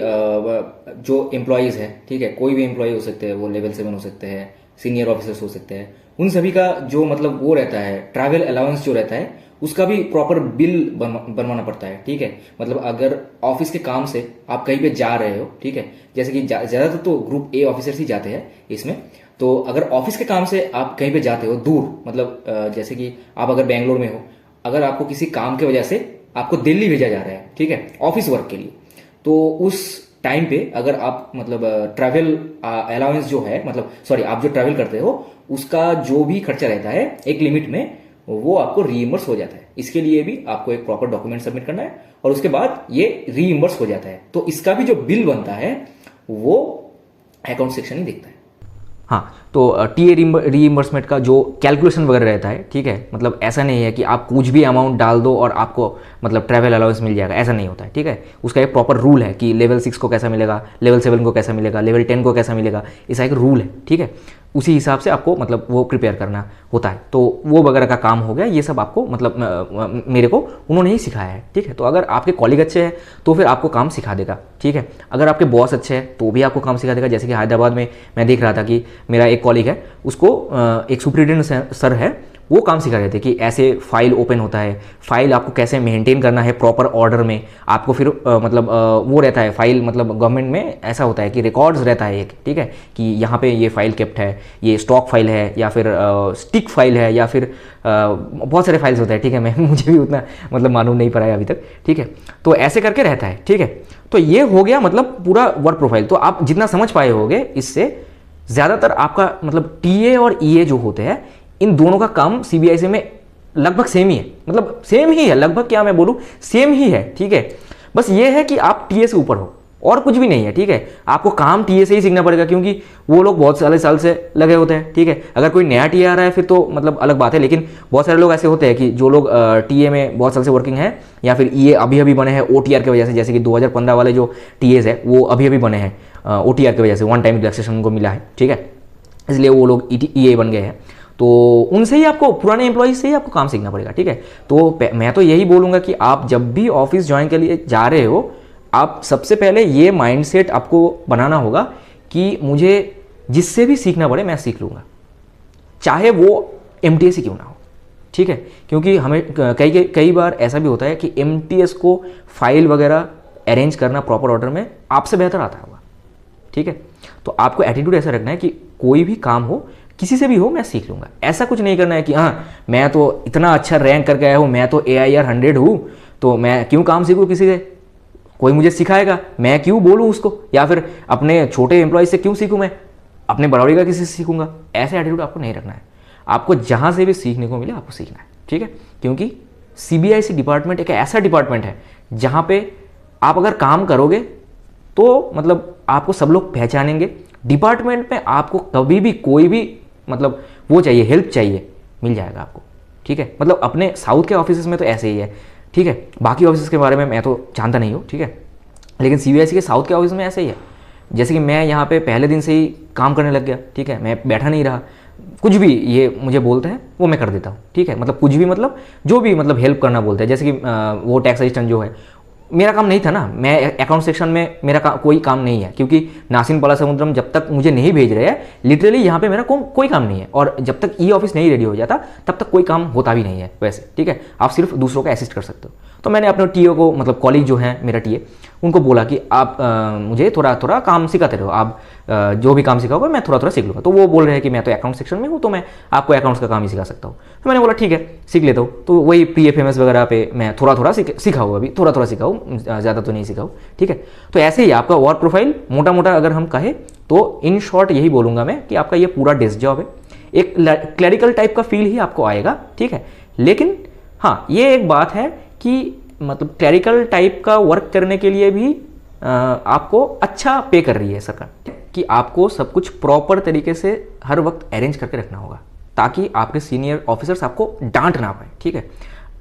जो एम्प्लॉयज़ है, ठीक है, कोई भी एम्प्लॉय हो सकते हैं, वो लेवल 7 हो सकते हैं, सीनियर ऑफिसर्स हो सकते हैं, उन सभी का जो मतलब वो रहता है ट्रैवल अलाउंस जो रहता है उसका भी प्रॉपर बिल बनवाना पड़ता है, ठीक है। मतलब अगर ऑफिस के काम से आप कहीं पे जा रहे हो, ठीक है, जैसे कि ज़्यादातर तो ग्रुप ए ऑफिसर्स ही जाते हैं इसमें, तो अगर ऑफिस के काम से आप कहीं पे जाते हो दूर, मतलब जैसे कि आप अगर बेंगलोर में हो, अगर आपको किसी काम की वजह से आपको दिल्ली भेजा जा रहा है, ठीक है, ऑफिस वर्क के लिए, तो उस टाइम पे अगर आप मतलब ट्रैवल अलाउंस जो है, मतलब सॉरी, आप जो ट्रैवल करते हो उसका जो भी खर्चा रहता है एक लिमिट में, वो आपको रीइम्बर्स हो जाता है। इसके लिए भी आपको एक प्रॉपर डॉक्यूमेंट सबमिट करना है और उसके बाद ये रीइम्बर्स हो जाता है। तो इसका भी जो बिल बनता है वो अकाउंट सेक्शन ही देखता है। हाँ, तो टीए रीइम्बर्समेंट का जो कैलकुलेशन वगैरह रहता है, ठीक है, मतलब ऐसा नहीं है कि आप कुछ भी अमाउंट डाल दो और आपको मतलब ट्रैवल अलाउंस मिल जाएगा, ऐसा नहीं होता है, ठीक है। उसका एक प्रॉपर रूल है कि लेवल 6 को कैसा मिलेगा, लेवल 7 को कैसा मिलेगा, लेवल 10 को कैसा मिलेगा, ऐसा एक रूल है, ठीक है। उसी हिसाब से आपको मतलब वो प्रिपेयर करना होता है। तो वो वगैरह का काम हो गया, ये सब आपको मतलब मेरे को उन्होंने ही सिखाया है, ठीक है। तो अगर आपके कॉलीग अच्छे हैं तो फिर आपको काम सिखा देगा, ठीक है। अगर आपके बॉस अच्छे हैं तो भी आपको काम सिखा देगा। जैसे कि हैदराबाद में मैं देख रहा था कि मेरा एक कॉलीग है, उसको एक सुपरिटेंडेंट सर है, वो काम सिखा रहे थे कि ऐसे फाइल ओपन होता है, फाइल आपको कैसे मेंटेन करना है प्रॉपर ऑर्डर में। आपको फिर मतलब वो रहता है फाइल, मतलब गवर्नमेंट में ऐसा होता है कि रिकॉर्ड्स रहता है एक, ठीक है, कि यहाँ पे ये फाइल केप्ट है, ये स्टॉक फाइल है या फिर स्टिक फाइल है या फिर बहुत सारे फाइल्स होते हैं, ठीक है। मैं मुझे भी उतना मतलब मालूम नहीं पड़ा है अभी तक, ठीक है। तो ऐसे करके रहता है, ठीक है। तो ये हो गया मतलब पूरा वर्क प्रोफाइल। तो आप जितना समझ पाए होगे इससे ज़्यादातर आपका मतलब टीए और ईए जो होते हैं, इन दोनों का काम सीबीआईसी में लगभग सेम ही है, मतलब सेम ही है, लगभग क्या मैं बोलूँ, सेम ही है, ठीक है। बस ये है कि आप टीए से ऊपर हो और कुछ भी नहीं है, ठीक है। आपको काम टीए से ही सीखना पड़ेगा क्योंकि वो लोग बहुत सारे साल से लगे होते हैं, ठीक है। अगर कोई नया टीए आ रहा है फिर तो मतलब अलग बात है, लेकिन बहुत सारे लोग ऐसे होते हैं कि जो लोग टीए में बहुत साल से वर्किंग है या फिर ईए अभी अभी बने हैं ओटीआर की वजह से, जैसे कि 2015 वाले जो टीएस है वो अभी अभी बने हैं ओटीआर की वजह से, वन टाइम रिलैक्सेशन उनको मिला है, ठीक है, इसलिए वो लोग ईए बन गए हैं। तो उनसे ही आपको, पुराने एम्प्लॉयज से ही आपको काम सीखना पड़ेगा, ठीक है। तो मैं तो यही बोलूँगा कि आप जब भी ऑफिस ज्वाइन के लिए जा रहे हो, आप सबसे पहले ये माइंडसेट आपको बनाना होगा कि मुझे जिससे भी सीखना पड़े मैं सीख लूँगा, चाहे वो एमटीएस ही क्यों ना हो, ठीक है। क्योंकि हमें कई बार ऐसा भी होता है कि एमटीएस को फाइल वगैरह अरेंज करना प्रॉपर ऑर्डर में आपसे बेहतर आता होगा, ठीक है। तो आपको एटीट्यूड ऐसा रखना है कि कोई भी काम हो, किसी से भी हो, मैं सीख लूँगा। ऐसा कुछ नहीं करना है कि हाँ मैं तो इतना अच्छा रैंक करके आया हूँ, मैं तो AIR 100 हूँ, तो मैं क्यों काम सीखूँ किसी से, कोई मुझे सिखाएगा मैं क्यों बोलूँ उसको, या फिर अपने छोटे एम्प्लॉयज से क्यों सीखूँ, मैं अपने बड़ौड़ी का किसी से सीखूँगा। ऐसे एटीट्यूड आपको नहीं रखना है। आपको जहाँ से भी सीखने को मिले आपको सीखना है, ठीक है। क्योंकि CBIC डिपार्टमेंट एक ऐसा डिपार्टमेंट है जहाँ पे आप अगर काम करोगे तो मतलब आपको सब लोग पहचानेंगे। डिपार्टमेंट में आपको कभी भी कोई भी मतलब वो चाहिए, हेल्प चाहिए, मिल जाएगा आपको, ठीक है। मतलब अपने साउथ के ऑफिस में तो ऐसे ही है, ठीक है। बाकी ऑफिस के बारे में मैं तो जानता नहीं हूँ, ठीक है, लेकिन CBIC के साउथ के ऑफिस में ऐसे ही है। जैसे कि मैं यहाँ पे पहले दिन से ही काम करने लग गया, ठीक है, मैं बैठा नहीं रहा, कुछ भी ये मुझे बोलते हैं वो मैं कर देता हूँ, ठीक है। मतलब कुछ भी मतलब जो भी मतलब हेल्प करना बोलते हैं, जैसे कि वो टैक्स असिस्टेंट जो है, मेरा काम नहीं था ना, मैं अकाउंट सेक्शन में मेरा कोई काम नहीं है, क्योंकि नासिन पालासमुद्रम जब तक मुझे नहीं भेज रहे हैं, लिटरली यहाँ पे मेरा कोई काम नहीं है। और जब तक ई ऑफिस नहीं रेडी हो जाता तब तक कोई काम होता भी नहीं है वैसे, ठीक है। आप सिर्फ दूसरों को असिस्ट कर सकते हो। तो मैंने अपने टीओ को, मतलब कॉलीग जो है मेरा टीए, उनको बोला कि आप मुझे थोड़ा थोड़ा काम सिखाते रहो, आप जो भी काम सिखाओगे मैं थोड़ा थोड़ा सीख लूँगा। तो वो बोल रहे हैं कि मैं तो अकाउंट सेक्शन में हूँ, तो मैं आपको अकाउंट्स का काम ही सिखा सकता हूँ। तो मैंने बोला ठीक है सीख लेता हूँ। तो वही PFMS वगैरह पे मैं थोड़ा थोड़ा सिखाऊँ, अभी थोड़ा थोड़ा सिखाऊँ, ज़्यादा तो नहीं सिखाऊँ, ठीक है। तो ऐसे ही आपका वर्क प्रोफाइल मोटा मोटा अगर हम कहें तो इन शॉर्ट यही बोलूँगा मैं कि आपका ये पूरा डेस्क जॉब है। एक क्लरिकल टाइप का फील ही आपको आएगा, ठीक है। लेकिन हाँ, ये एक बात है कि मतलब क्लरिकल टाइप का वर्क करने के लिए भी आपको अच्छा पे कर रही है सरकार, कि आपको सब कुछ प्रॉपर तरीके से हर वक्त अरेंज करके रखना होगा, ताकि आपके सीनियर ऑफिसर्स आपको डांट ना पाए, ठीक है।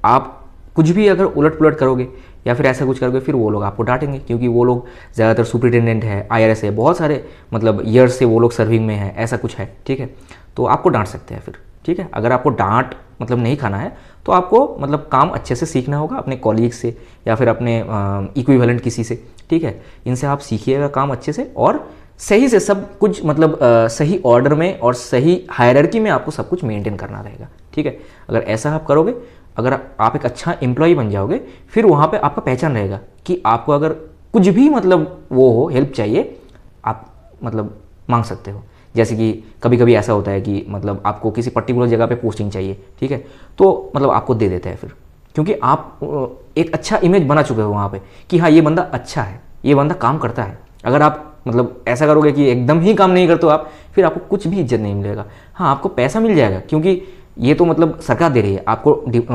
आप कुछ भी अगर उलट पुलट करोगे या फिर ऐसा कुछ करोगे, फिर वो लोग आपको डांटेंगे, क्योंकि वो लोग ज़्यादातर सुपरिटेंडेंट है, IRS है, बहुत सारे मतलब ईयर्स से वो लोग सर्विंग में है, ऐसा कुछ है, ठीक है। तो आपको डांट सकते हैं फिर, ठीक है। अगर आपको डांट मतलब नहीं खाना है तो आपको मतलब काम अच्छे से सीखना होगा अपने कॉलीग से या फिर अपने इक्विवेलेंट किसी से, ठीक है। इनसे आप सीखिएगा काम अच्छे से और सही से सब कुछ मतलब सही ऑर्डर में और सही हायरार्की में आपको सब कुछ मेंटेन करना रहेगा, ठीक है। अगर ऐसा आप करोगे, अगर आप एक अच्छा एम्प्लॉय बन जाओगे, फिर वहाँ पे आपका पहचान रहेगा कि आपको अगर कुछ भी मतलब वो हो, हेल्प चाहिए, आप मतलब मांग सकते हो। जैसे कि कभी कभी ऐसा होता है कि मतलब आपको किसी पर्टिकुलर जगह पे पोस्टिंग चाहिए, ठीक है, तो मतलब आपको दे देते हैं फिर, क्योंकि आप एक अच्छा इमेज बना चुके हो वहाँ पे कि हाँ ये बंदा अच्छा है, ये बंदा काम करता है, अगर आप मतलब ऐसा करोगे कि एकदम ही काम नहीं करते हो आप, फिर आपको कुछ भी इज्जत नहीं मिलेगा। हाँ, आपको पैसा मिल जाएगा, क्योंकि ये तो मतलब सरकार दे रही है आपको,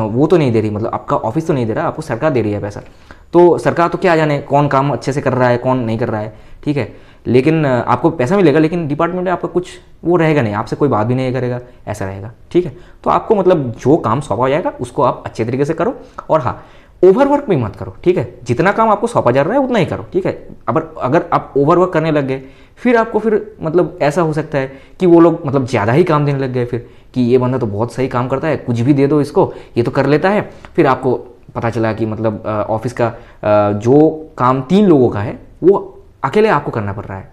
वो तो नहीं दे रही, मतलब आपका ऑफिस तो नहीं दे रहा, आपको सरकार दे रही है पैसा। तो सरकार तो क्या जाने कौन काम अच्छे से कर रहा है कौन नहीं कर रहा है, ठीक है। लेकिन आपको पैसा मिलेगा, लेकिन डिपार्टमेंट में आपका कुछ वो रहेगा नहीं, आपसे कोई बात भी नहीं करेगा, ऐसा रहेगा, ठीक है। तो आपको मतलब जो काम सौंपा जाएगा उसको आप अच्छे तरीके से करो, और हाँ, ओवरवर्क भी मत करो, ठीक है। जितना काम आपको सौंपा जा रहा है उतना ही करो, ठीक है। अगर आप ओवरवर्क करने लग गए, फिर आपको फिर मतलब ऐसा हो सकता है कि वो लोग मतलब ज़्यादा ही काम देने लग गए, फिर कि ये बंदा तो बहुत सही काम करता है, कुछ भी दे दो इसको, ये तो कर लेता है। फिर आपको पता चला कि मतलब ऑफिस का जो काम 3 लोगों का है वो अकेले आपको करना पड़ रहा है।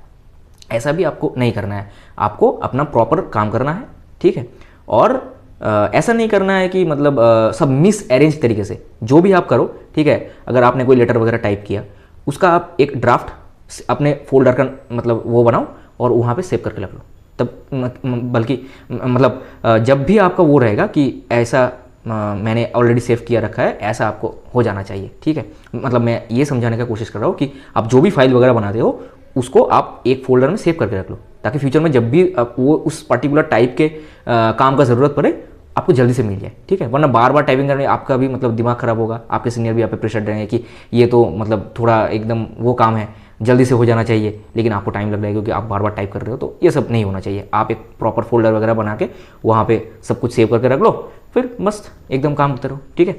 ऐसा भी आपको नहीं करना है, आपको अपना प्रॉपर काम करना है, ठीक है। और ऐसा नहीं करना है कि मतलब सब मिस अरेंज तरीके से जो भी आप करो, ठीक है। अगर आपने कोई लेटर वगैरह टाइप किया, उसका आप एक ड्राफ्ट अपने फोल्डर का मतलब वो बनाओ और वहाँ पे सेव करके रख लो। तब बल्कि मतलब जब भी आपका वो रहेगा कि ऐसा मैंने ऑलरेडी सेव किया रखा है, ऐसा आपको हो जाना चाहिए, ठीक है। मतलब मैं ये समझाने का कोशिश कर रहा हूँ कि आप जो भी फाइल वगैरह बनाते हो उसको आप एक फोल्डर में सेव करके रख लो, ताकि फ्यूचर में जब भी आप वो उस पर्टिकुलर टाइप के काम का ज़रूरत पड़े आपको जल्दी से मिल जाए, ठीक है। वरना बार बार टाइपिंग करने आपका भी मतलब दिमाग खराब होगा, आपके सीनियर भी आप पे प्रेशर देंगे कि ये तो मतलब थोड़ा एकदम वो काम है, जल्दी से हो जाना चाहिए, लेकिन आपको टाइम लग रहा है क्योंकि आप बार बार टाइप कर रहे हो। तो ये सब नहीं होना चाहिए, आप एक प्रॉपर फोल्डर वगैरह बना के वहाँ पे सब कुछ सेव करके रख लो, फिर मस्त एकदम काम करते रहो, ठीक है।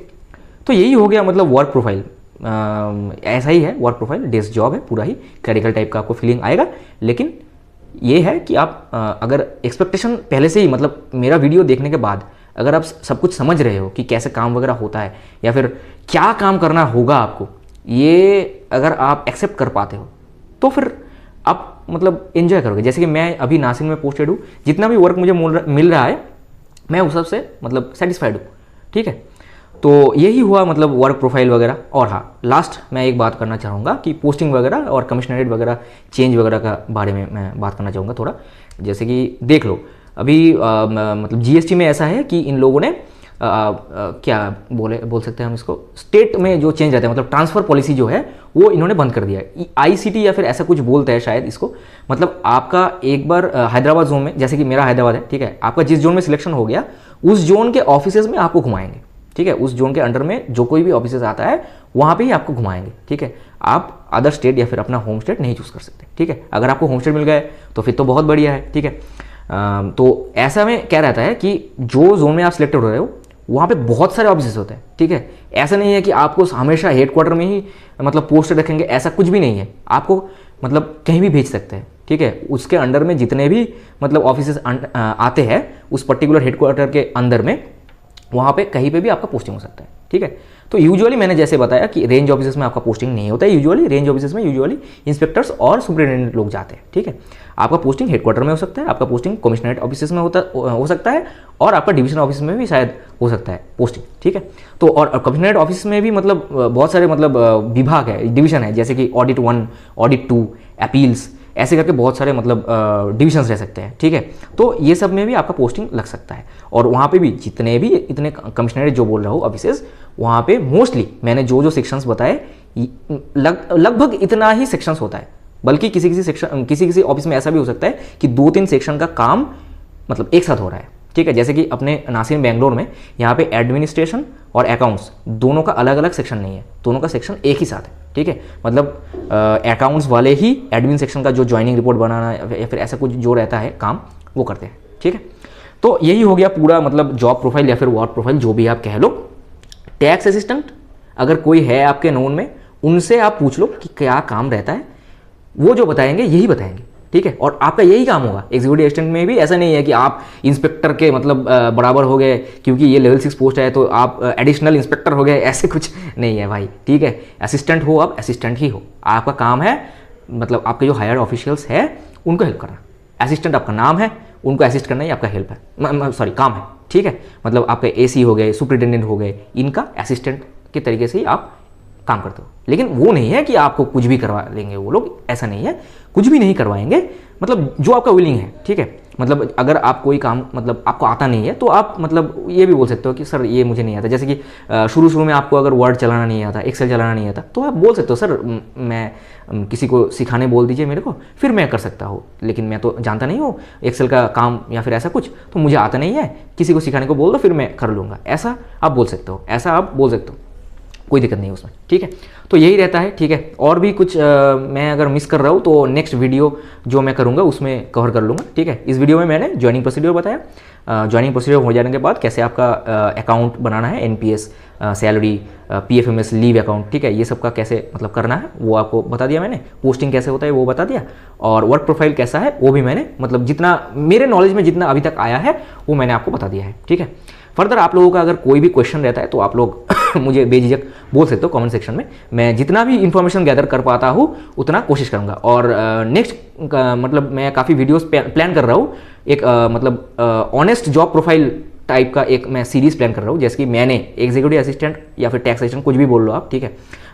तो यही हो गया मतलब वर्क प्रोफाइल। ऐसा ही है वर्क प्रोफाइल, डेस्क जॉब है, पूरा ही क्लरिकल टाइप का आपको फीलिंग आएगा। लेकिन ये है कि आप अगर एक्सपेक्टेशन पहले से ही मतलब मेरा वीडियो देखने के बाद अगर आप सब कुछ समझ रहे हो कि कैसे काम वगैरह होता है या फिर क्या काम करना होगा आपको, ये अगर आप एक्सेप्ट कर पाते हो तो फिर आप मतलब एंजॉय करोगे। जैसे कि मैं अभी नासिक में पोस्टेड हूँ, जितना भी वर्क मुझे मिल रहा है मैं उस सबसे मतलब सेटिस्फाइड हूँ, ठीक है। तो यही हुआ मतलब वर्क प्रोफाइल वगैरह। और हाँ, लास्ट मैं एक बात करना चाहूँगा कि पोस्टिंग वगैरह और कमिश्नरेट वगैरह चेंज वगैरह का बारे में मैं बात करना चाहूँगा थोड़ा। जैसे कि देख लो अभी मतलब जीएसटी में ऐसा है कि इन लोगों ने क्या बोल सकते हैं हम इसको, स्टेट में जो चेंज रहता है मतलब ट्रांसफ़र पॉलिसी जो है वो इन्होंने बंद कर दिया है। आईसीटी या फिर ऐसा कुछ बोलते हैं शायद इसको। मतलब आपका एक बार हैदराबाद जोन में, जैसे कि मेरा हैदराबाद है, ठीक है, आपका जिस जोन में सिलेक्शन हो गया उस जोन के ऑफिसेज में आपको घुमाएंगे, ठीक है। उस जोन के अंडर में जो कोई भी ऑफिसेज आता है वहाँ पे ही आपको घुमाएंगे, ठीक है। आप अदर स्टेट या फिर अपना होम स्टेट नहीं चूज़ कर सकते, ठीक है। अगर आपको होम स्टेट मिल गया है तो फिर तो बहुत बढ़िया है, ठीक है। तो ऐसा में क्या रहता है कि जो जोन में आप सिलेक्टेड हो रहे हो वहाँ पे बहुत सारे ऑफिसेस होते हैं, ठीक है। ऐसा नहीं है कि आपको हमेशा हेडक्वार्टर में ही मतलब पोस्ट रखेंगे, ऐसा कुछ भी नहीं है। आपको मतलब कहीं भी भेज सकते हैं, ठीक है। उसके अंडर में जितने भी मतलब ऑफिसेस आते हैं उस पर्टिकुलर हेडक्वार्टर के अंदर में, वहाँ पे कहीं पे भी आपका पोस्टिंग हो सकता है, ठीक है। तो यूजुअली मैंने जैसे बताया कि रेंज ऑफिसेस में आपका पोस्टिंग नहीं होता है। यूजुअली रेंज ऑफिसेस में यूजुअली इंस्पेक्टर्स और सुपरिटेंडेंट लोग जाते हैं, ठीक है। आपका पोस्टिंग हेडक्वार्टर में हो सकता है, आपका पोस्टिंग कमिश्नरेट ऑफिसेस में हो सकता है, और आपका डिवीजन ऑफिस में भी शायद हो सकता है पोस्टिंग, ठीक है। तो और कमिश्नरेट ऑफिस में भी मतलब बहुत सारे मतलब विभाग है, डिवीजन है, जैसे कि ऑडिट 1, ऑडिट 2, अपील्स, ऐसे करके बहुत सारे मतलब डिविजन्स रह सकते हैं, ठीक है। तो ये सब में भी आपका पोस्टिंग लग सकता है। और वहाँ पे भी जितने भी इतने कमिश्नरेट जो बोल रहा हूँ ऑफिसेस, वहाँ पे मोस्टली मैंने जो सेक्शंस बताए लगभग इतना ही सेक्शंस होता है। बल्कि किसी ऑफिस में ऐसा भी हो सकता है कि 2-3 सेक्शन का काम मतलब एक साथ हो रहा है, ठीक है। जैसे कि अपने नासिक बेंगलोर में यहाँ पे एडमिनिस्ट्रेशन और अकाउंट्स दोनों का अलग अलग सेक्शन नहीं है, दोनों का सेक्शन एक ही साथ है, ठीक है। मतलब अकाउंट्स वाले ही एडमिन सेक्शन का जो ज्वाइनिंग रिपोर्ट बनाना या फिर ऐसा कुछ जो रहता है काम वो करते हैं, ठीक है। तो यही हो गया पूरा मतलब जॉब प्रोफाइल या फिर वर्क प्रोफाइल, जो भी आप कह लो। टैक्स असिस्टेंट अगर कोई है आपके नोन में, उनसे आप पूछ लो कि क्या काम रहता है, वो जो बताएंगे यही बताएंगे, ठीक है। और आपका यही काम होगा। एग्जीक्यूटिव असिस्टेंट में भी ऐसा नहीं है कि आप इंस्पेक्टर के मतलब बराबर हो गए क्योंकि ये लेवल 6 पोस्ट है तो आप एडिशनल इंस्पेक्टर हो गए, ऐसे कुछ नहीं है भाई, ठीक है। असिस्टेंट हो आप असिस्टेंट ही हो, आपका काम है मतलब आपके जो हायर ऑफिशियल्स है उनको हेल्प करना। असिस्टेंट आपका नाम है, उनको असिस्ट करना ही आपका हेल्प है, सॉरी काम है, ठीक है। मतलब आपके एसी हो गए, सुपरिटेंडेंट हो गए, इनका असिस्टेंट के तरीके से ही आप काम करते हो। लेकिन वो नहीं है कि आपको कुछ भी करवा लेंगे वो लोग, ऐसा नहीं है, कुछ भी नहीं करवाएंगे, मतलब जो आपका विलिंग है, ठीक है। मतलब अगर आप कोई काम मतलब आपको आता नहीं है तो आप मतलब ये भी बोल सकते हो कि सर ये मुझे नहीं आता। जैसे कि शुरू शुरू में आपको अगर वर्ड चलाना नहीं आता, एक्सेल चलाना नहीं आता, तो आप बोल सकते हो सर मैं किसी को सिखाने बोल दीजिए मेरे को, फिर मैं कर सकता हूँ, लेकिन मैं तो जानता नहीं हूँ एक्सेल का काम या फिर ऐसा कुछ, तो मुझे आता नहीं है, किसी को सिखाने को बोल दो फिर मैं कर लूँगा। ऐसा आप बोल सकते हो, ऐसा आप बोल सकते हो, कोई दिक्कत नहीं है उसमें, ठीक है। तो यही रहता है, ठीक है। और भी कुछ मैं अगर मिस कर रहा हूँ तो नेक्स्ट वीडियो जो मैं करूँगा उसमें कवर कर लूँगा, ठीक है। इस वीडियो में मैंने ज्वाइनिंग प्रोसीड्योर बताया, ज्वाइनिंग प्रोसीड्योर हो जाने के बाद कैसे आपका अकाउंट बनाना है, NPS, salary, PFMS, leave account, ठीक है, ये सब का कैसे मतलब करना है वो आपको बता दिया मैंने। पोस्टिंग कैसे होता है वो बता दिया, और वर्क प्रोफाइल कैसा है वो भी मैंने मतलब जितना मेरे नॉलेज में जितना अभी तक आया है वो मैंने आपको बता दिया है, ठीक है। फर्दर आप लोगों का अगर कोई भी क्वेश्चन रहता है तो आप लोग मुझे बेझिझक बोल सकते हो कमेंट सेक्शन में। मैं जितना भी इंफॉर्मेशन गैदर कर पाता हूँ उतना कोशिश करूँगा। और नेक्स्ट मतलब मैं काफ़ी वीडियोस प्लान कर रहा हूँ, एक मतलब ऑनेस्ट जॉब प्रोफाइल टाइप का एक मैं सीरीज़ प्लान कर रहा हूँ। जैसे कि मैंने एग्जीक्यूटिव असिस्टेंट या फिर टैक्स असिस्टेंट, कुछ भी बोल लो आप, ठीक है,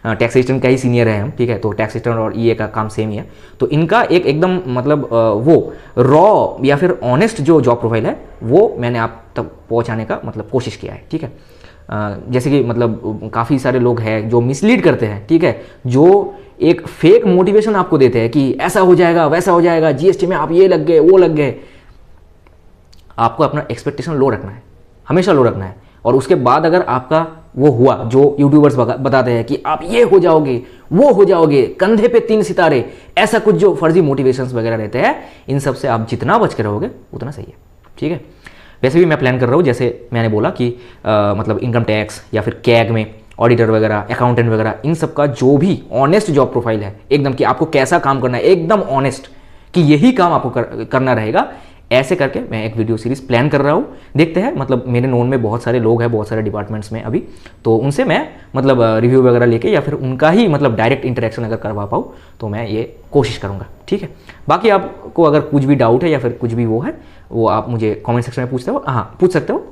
टैक्स असिस्टेंट का ही सीनियर है हम, ठीक है, तो टैक्स असिस्टेंट और ईए का काम सेम ही है। तो इनका एक एकदम मतलब वो रॉ या फिर ऑनेस्ट जो जॉब प्रोफाइल है वो मैंने आप तक पहुँचाने का मतलब कोशिश किया है, ठीक है। जैसे कि मतलब काफ़ी सारे लोग हैं जो मिसलीड करते हैं, ठीक है, जो एक फेक मोटिवेशन आपको देते हैं कि ऐसा हो जाएगा वैसा हो जाएगा, जीएसटी में आप ये लग गए वो लग गए। आपको अपना एक्सपेक्टेशन लो रखना है, हमेशा लो रखना है। और उसके बाद अगर आपका वो हुआ जो यूट्यूबर्स बताते हैं कि आप ये हो जाओगे वो हो जाओगे, कंधे पे 3 सितारे, ऐसा कुछ जो फर्जी मोटिवेशंस वगैरह रहते हैं, इन सब से आप जितना बच के रहोगे उतना सही है, ठीक है। वैसे भी मैं प्लान कर रहा हूँ, जैसे मैंने बोला कि मतलब इनकम टैक्स या फिर कैग में ऑडिटर वगैरह, अकाउंटेंट वगैरह, इन सब का जो भी ऑनेस्ट जॉब प्रोफाइल है एकदम, कि आपको कैसा काम करना है एकदम ऑनेस्ट, कि यही काम आपको करना रहेगा, ऐसे करके मैं एक वीडियो सीरीज प्लान कर रहा हूँ। देखते हैं, मतलब मेरे नोन में बहुत सारे लोग हैं बहुत सारे डिपार्टमेंट्स में अभी, तो उनसे मैं मतलब रिव्यू वगैरह लेके या फिर उनका ही मतलब डायरेक्ट इंटरेक्शन अगर करवा पाऊँ तो मैं ये कोशिश करूँगा, ठीक है। बाकी आपको अगर कुछ भी डाउट है या फिर कुछ भी वो है वो आप मुझे कमेंट सेक्शन में पूछते हो, हाँ पूछ सकते हो।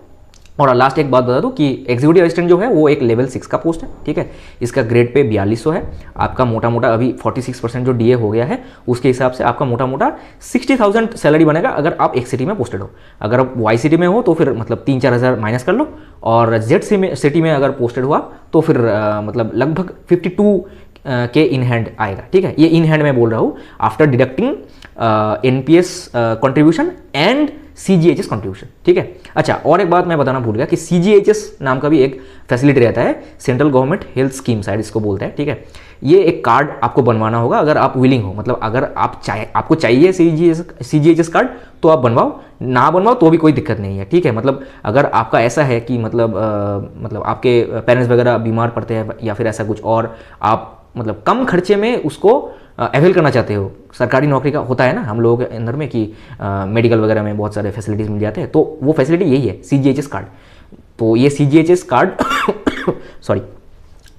और लास्ट एक बात बता दूं कि एग्जीक्यूटिव असिस्टेंट जो है वो एक लेवल 6 का पोस्ट है, ठीक है। इसका ग्रेड पे 4200 है। आपका मोटा मोटा अभी 46% जो डीए हो गया है उसके हिसाब से आपका मोटा मोटा 60,000 सैलरी बनेगा अगर आप एक सिटी में पोस्टेड हो। अगर आप वाई सिटी में हो तो फिर मतलब 3-4 हज़ार माइनस कर लो, और जेड सिटी में अगर पोस्टेड हुआ तो फिर मतलब लगभग 52 के इन हैंड आएगा, ठीक है। ये इन हैंड में बोल रहा हूँ after deducting NPS contribution and CGHS contribution, ठीक है। अच्छा, और एक बात मैं बताना भूल गया कि सीजीएचएस नाम का भी एक फैसिलिटी रहता है, सेंट्रल गवर्नमेंट हेल्थ स्कीम शायद इसको बोलते हैं, ठीक है। ये एक कार्ड आपको बनवाना होगा अगर आप विलिंग हो, मतलब अगर आप आपको चाहिए सीजीएचएस कार्ड तो आप बनवाओ, ना बनवाओ तो भी कोई दिक्कत नहीं है, ठीक है। मतलब अगर आपका ऐसा है कि मतलब आपके पेरेंट्स वगैरह बीमार पड़ते हैं या फिर ऐसा कुछ, और आप मतलब कम खर्चे में उसको अवेल करना चाहते हो, सरकारी नौकरी का होता है ना हम लोगों के अंदर में कि मेडिकल वगैरह में बहुत सारे फैसिलिटीज़ मिल जाते हैं, तो वो फैसिलिटी यही है सीजीएचएस कार्ड। तो ये सीजीएचएस कार्ड सॉरी,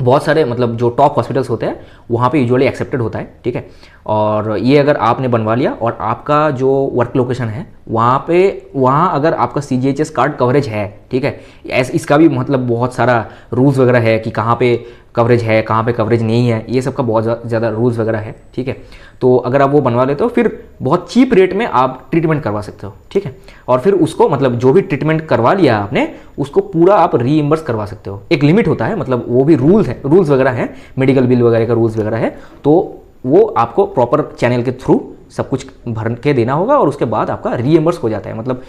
बहुत सारे मतलब जो टॉप हॉस्पिटल्स होते हैं वहाँ पे यूजुअली एक्सेप्टेड होता है, ठीक है। और ये अगर आपने बनवा लिया और आपका जो वर्क लोकेशन है वहाँ अगर आपका सीजीएचएस कार्ड कवरेज है, ठीक है, इसका भी मतलब बहुत सारा रूल्स वगैरह है कि कहाँ पे कवरेज है कहाँ पे कवरेज नहीं है, ये सब का बहुत ज़्यादा रूल्स वगैरह है, ठीक है। तो अगर आप वो बनवा लेते हो फिर बहुत चीप रेट में आप ट्रीटमेंट करवा सकते हो, ठीक है। और फिर उसको मतलब जो भी ट्रीटमेंट करवा लिया आपने उसको पूरा आप रीइंबर्स करवा सकते हो। एक लिमिट होता है, मतलब वो भी रूल्स वगैरह है, मेडिकल बिल वगैरह का रूल्स वगैरह है, तो वो आपको प्रॉपर चैनल के थ्रू सब कुछ भर के देना होगा और उसके बाद आपका रीएम्बर्स हो जाता है। मतलब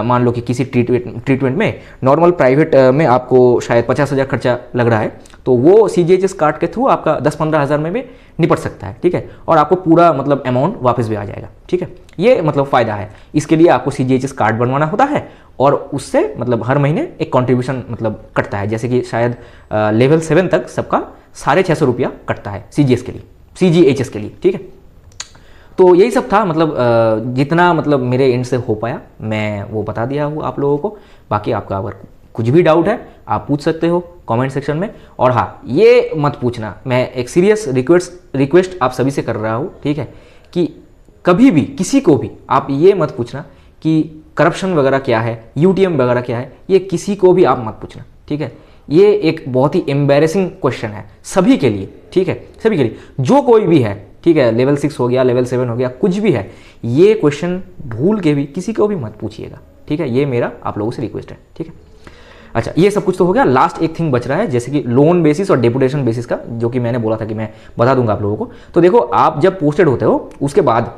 मान लो कि किसी ट्रीटमेंट में नॉर्मल प्राइवेट में आपको शायद 50,000 खर्चा लग रहा है, तो वो सीजीएचएस कार्ड के थ्रू आपका 10-15 हज़ार में भी निपट सकता है, ठीक है। और आपको पूरा मतलब अमाउंट वापस भी आ जाएगा, ठीक है। ये मतलब फ़ायदा है। इसके लिए आपको सीजीएचएस कार्ड बनवाना होता है और उससे मतलब हर महीने एक कॉन्ट्रीब्यूशन मतलब कटता है, जैसे कि शायद लेवल 7 तक सबका 650 रुपया कटता है सीजीएचएस के लिए, ठीक है। तो यही सब था, मतलब जितना मतलब मेरे एंड से हो पाया मैं वो बता दिया हूँ आप लोगों को। बाकी आपका अगर कुछ भी डाउट है आप पूछ सकते हो कमेंट सेक्शन में। और हाँ, ये मत पूछना, मैं एक सीरियस रिक्वेस्ट आप सभी से कर रहा हूँ, ठीक है, कि कभी भी किसी को भी आप ये मत पूछना कि करप्शन वगैरह क्या है, यूटीएम वगैरह क्या है, ये किसी को भी आप मत पूछना, ठीक है। ये एक बहुत ही एम्बैरेसिंग क्वेश्चन है सभी के लिए, ठीक है, सभी के लिए, जो कोई भी है, ठीक है, लेवल 6 हो गया, लेवल 7 हो गया, कुछ भी है, ये क्वेश्चन भूल के भी किसी को भी मत पूछिएगा, ठीक है। ये मेरा आप लोगों से रिक्वेस्ट है, ठीक है। अच्छा, ये सब कुछ तो हो गया। लास्ट एक थिंग बच रहा है, जैसे कि लोन बेसिस और डेपुटेशन बेसिस का, जो कि मैंने बोला था कि मैं बता दूंगा आप लोगों को। तो देखो, आप जब पोस्टेड होते हो उसके बाद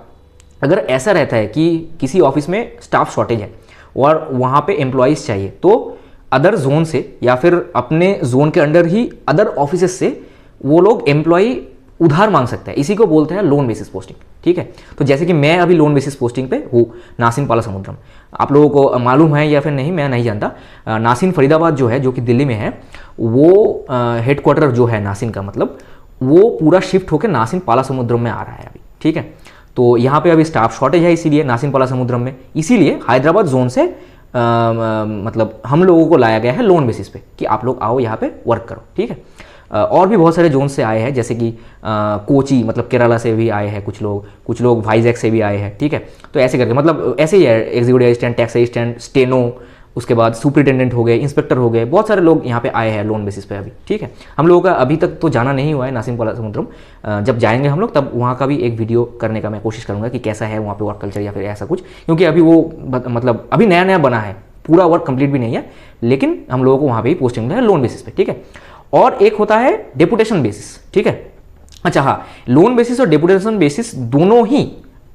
अगर ऐसा रहता है कि किसी ऑफिस में स्टाफ शॉर्टेज है और वहाँ पे एम्प्लॉयज़ चाहिए, तो अदर जोन से या फिर अपने जोन के अंडर ही अदर ऑफिसेस से वो लोग एम्प्लॉय उधार मांग सकते हैं। इसी को बोलते हैं लोन बेसिस पोस्टिंग, ठीक है। तो जैसे कि मैं अभी लोन बेसिस पोस्टिंग पे हूँ नासिन पालासमुद्रम। आप लोगों को मालूम है या फिर नहीं, मैं नहीं जानता। नासिन फरीदाबाद जो है, जो कि दिल्ली में है, वो हेडक्वार्टर जो है नासिन का, मतलब वो पूरा शिफ्ट होकर नासिन पालासमुद्रम में आ रहा है अभी, ठीक है। तो यहाँ पे अभी स्टाफ शॉर्टेज है, इसीलिए नासिन पालासमुद्रम में, इसीलिए हैदराबाद जोन से मतलब हम लोगों को लाया गया है लोन बेसिस पे कि आप लोग आओ यहाँ पे वर्क करो, ठीक है। और भी बहुत सारे जोन से आए हैं, जैसे कि कोची मतलब केरला से भी आए हैं कुछ लोग वाइजैक से भी आए हैं, ठीक है। तो ऐसे करके मतलब ऐसे ही है, executive assistant, tax assistant, steno, उसके बाद सुपरिटेंडेंट हो गए, इंस्पेक्टर हो गए, बहुत सारे लोग यहाँ पे आए हैं लोन बेसिस पे अभी, ठीक है। हम लोगों का अभी तक तो जाना नहीं हुआ है नासिन पालासमुद्रम। जब जाएंगे हम लोग तब वहाँ का भी एक वीडियो करने का मैं कोशिश करूँगा कि कैसा है वहाँ पे वर्क कल्चर या फिर ऐसा कुछ, क्योंकि अभी वो मतलब अभी नया नया बना है, पूरा वर्क कंप्लीट भी नहीं है, लेकिन हम लोगों को वहाँ पे ही पोस्टिंग मिला है लोन बेसिस पे, ठीक है। और एक होता है डेपुटेशन बेसिस, ठीक है। अच्छा हाँ, लोन बेसिस और डेपुटेशन बेसिस दोनों ही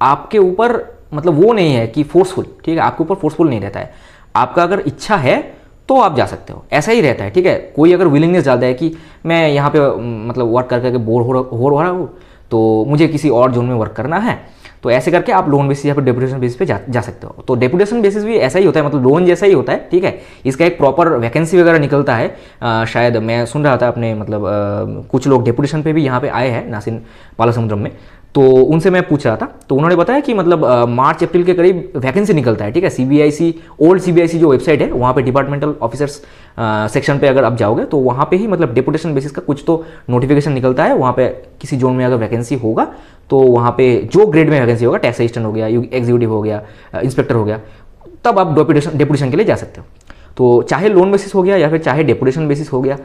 आपके ऊपर मतलब वो नहीं है कि फोर्सफुल, ठीक है, आपके ऊपर फोर्सफुल नहीं रहता है। आपका अगर इच्छा है तो आप जा सकते हो, ऐसा ही रहता है, ठीक है। कोई अगर विलिंगनेस डालता है कि मैं यहाँ पे मतलब वर्क कर करके बोर हो रहा हूँ, तो मुझे किसी और जोन में वर्क करना है, तो ऐसे करके आप लोन बेसिस या फिर डेपुटेशन बेसिस पे जा सकते हो। तो डेपुटेशन बेसिस भी ऐसा ही होता है, मतलब लोन जैसा ही होता है, ठीक है। इसका एक प्रॉपर वैकेंसी वगैरह निकलता है। शायद मैं सुन रहा था अपने मतलब कुछ लोग डेपुटेशन पे भी यहाँ पे आए हैं नासिन पालासमुद्रम में, तो उनसे मैं पूछ रहा था, तो उन्होंने बताया कि मतलब मार्च अप्रैल के करीब वैकेंसी निकलता है, ठीक है। सीबीआईसी ओल्ड सीबीआईसी जो वेबसाइट है, वहाँ पे डिपार्टमेंटल ऑफिसर्स सेक्शन पे अगर आप जाओगे तो वहाँ पे ही मतलब डेपुटेशन बेसिस का कुछ तो नोटिफिकेशन निकलता है। वहाँ पे किसी जोन में अगर वैकेंसी होगा तो वहाँ पे जो ग्रेड में वैकेंसी होगा, टैक्स असिस्टेंट हो गया, एग्जीक्यूटिव हो गया, इंस्पेक्टर हो गया, तब आप डेपुटेशन के लिए जा सकते हो। तो चाहे लोन बेसिस हो गया या फिर चाहे डेपुटेशन बेसिस हो गया,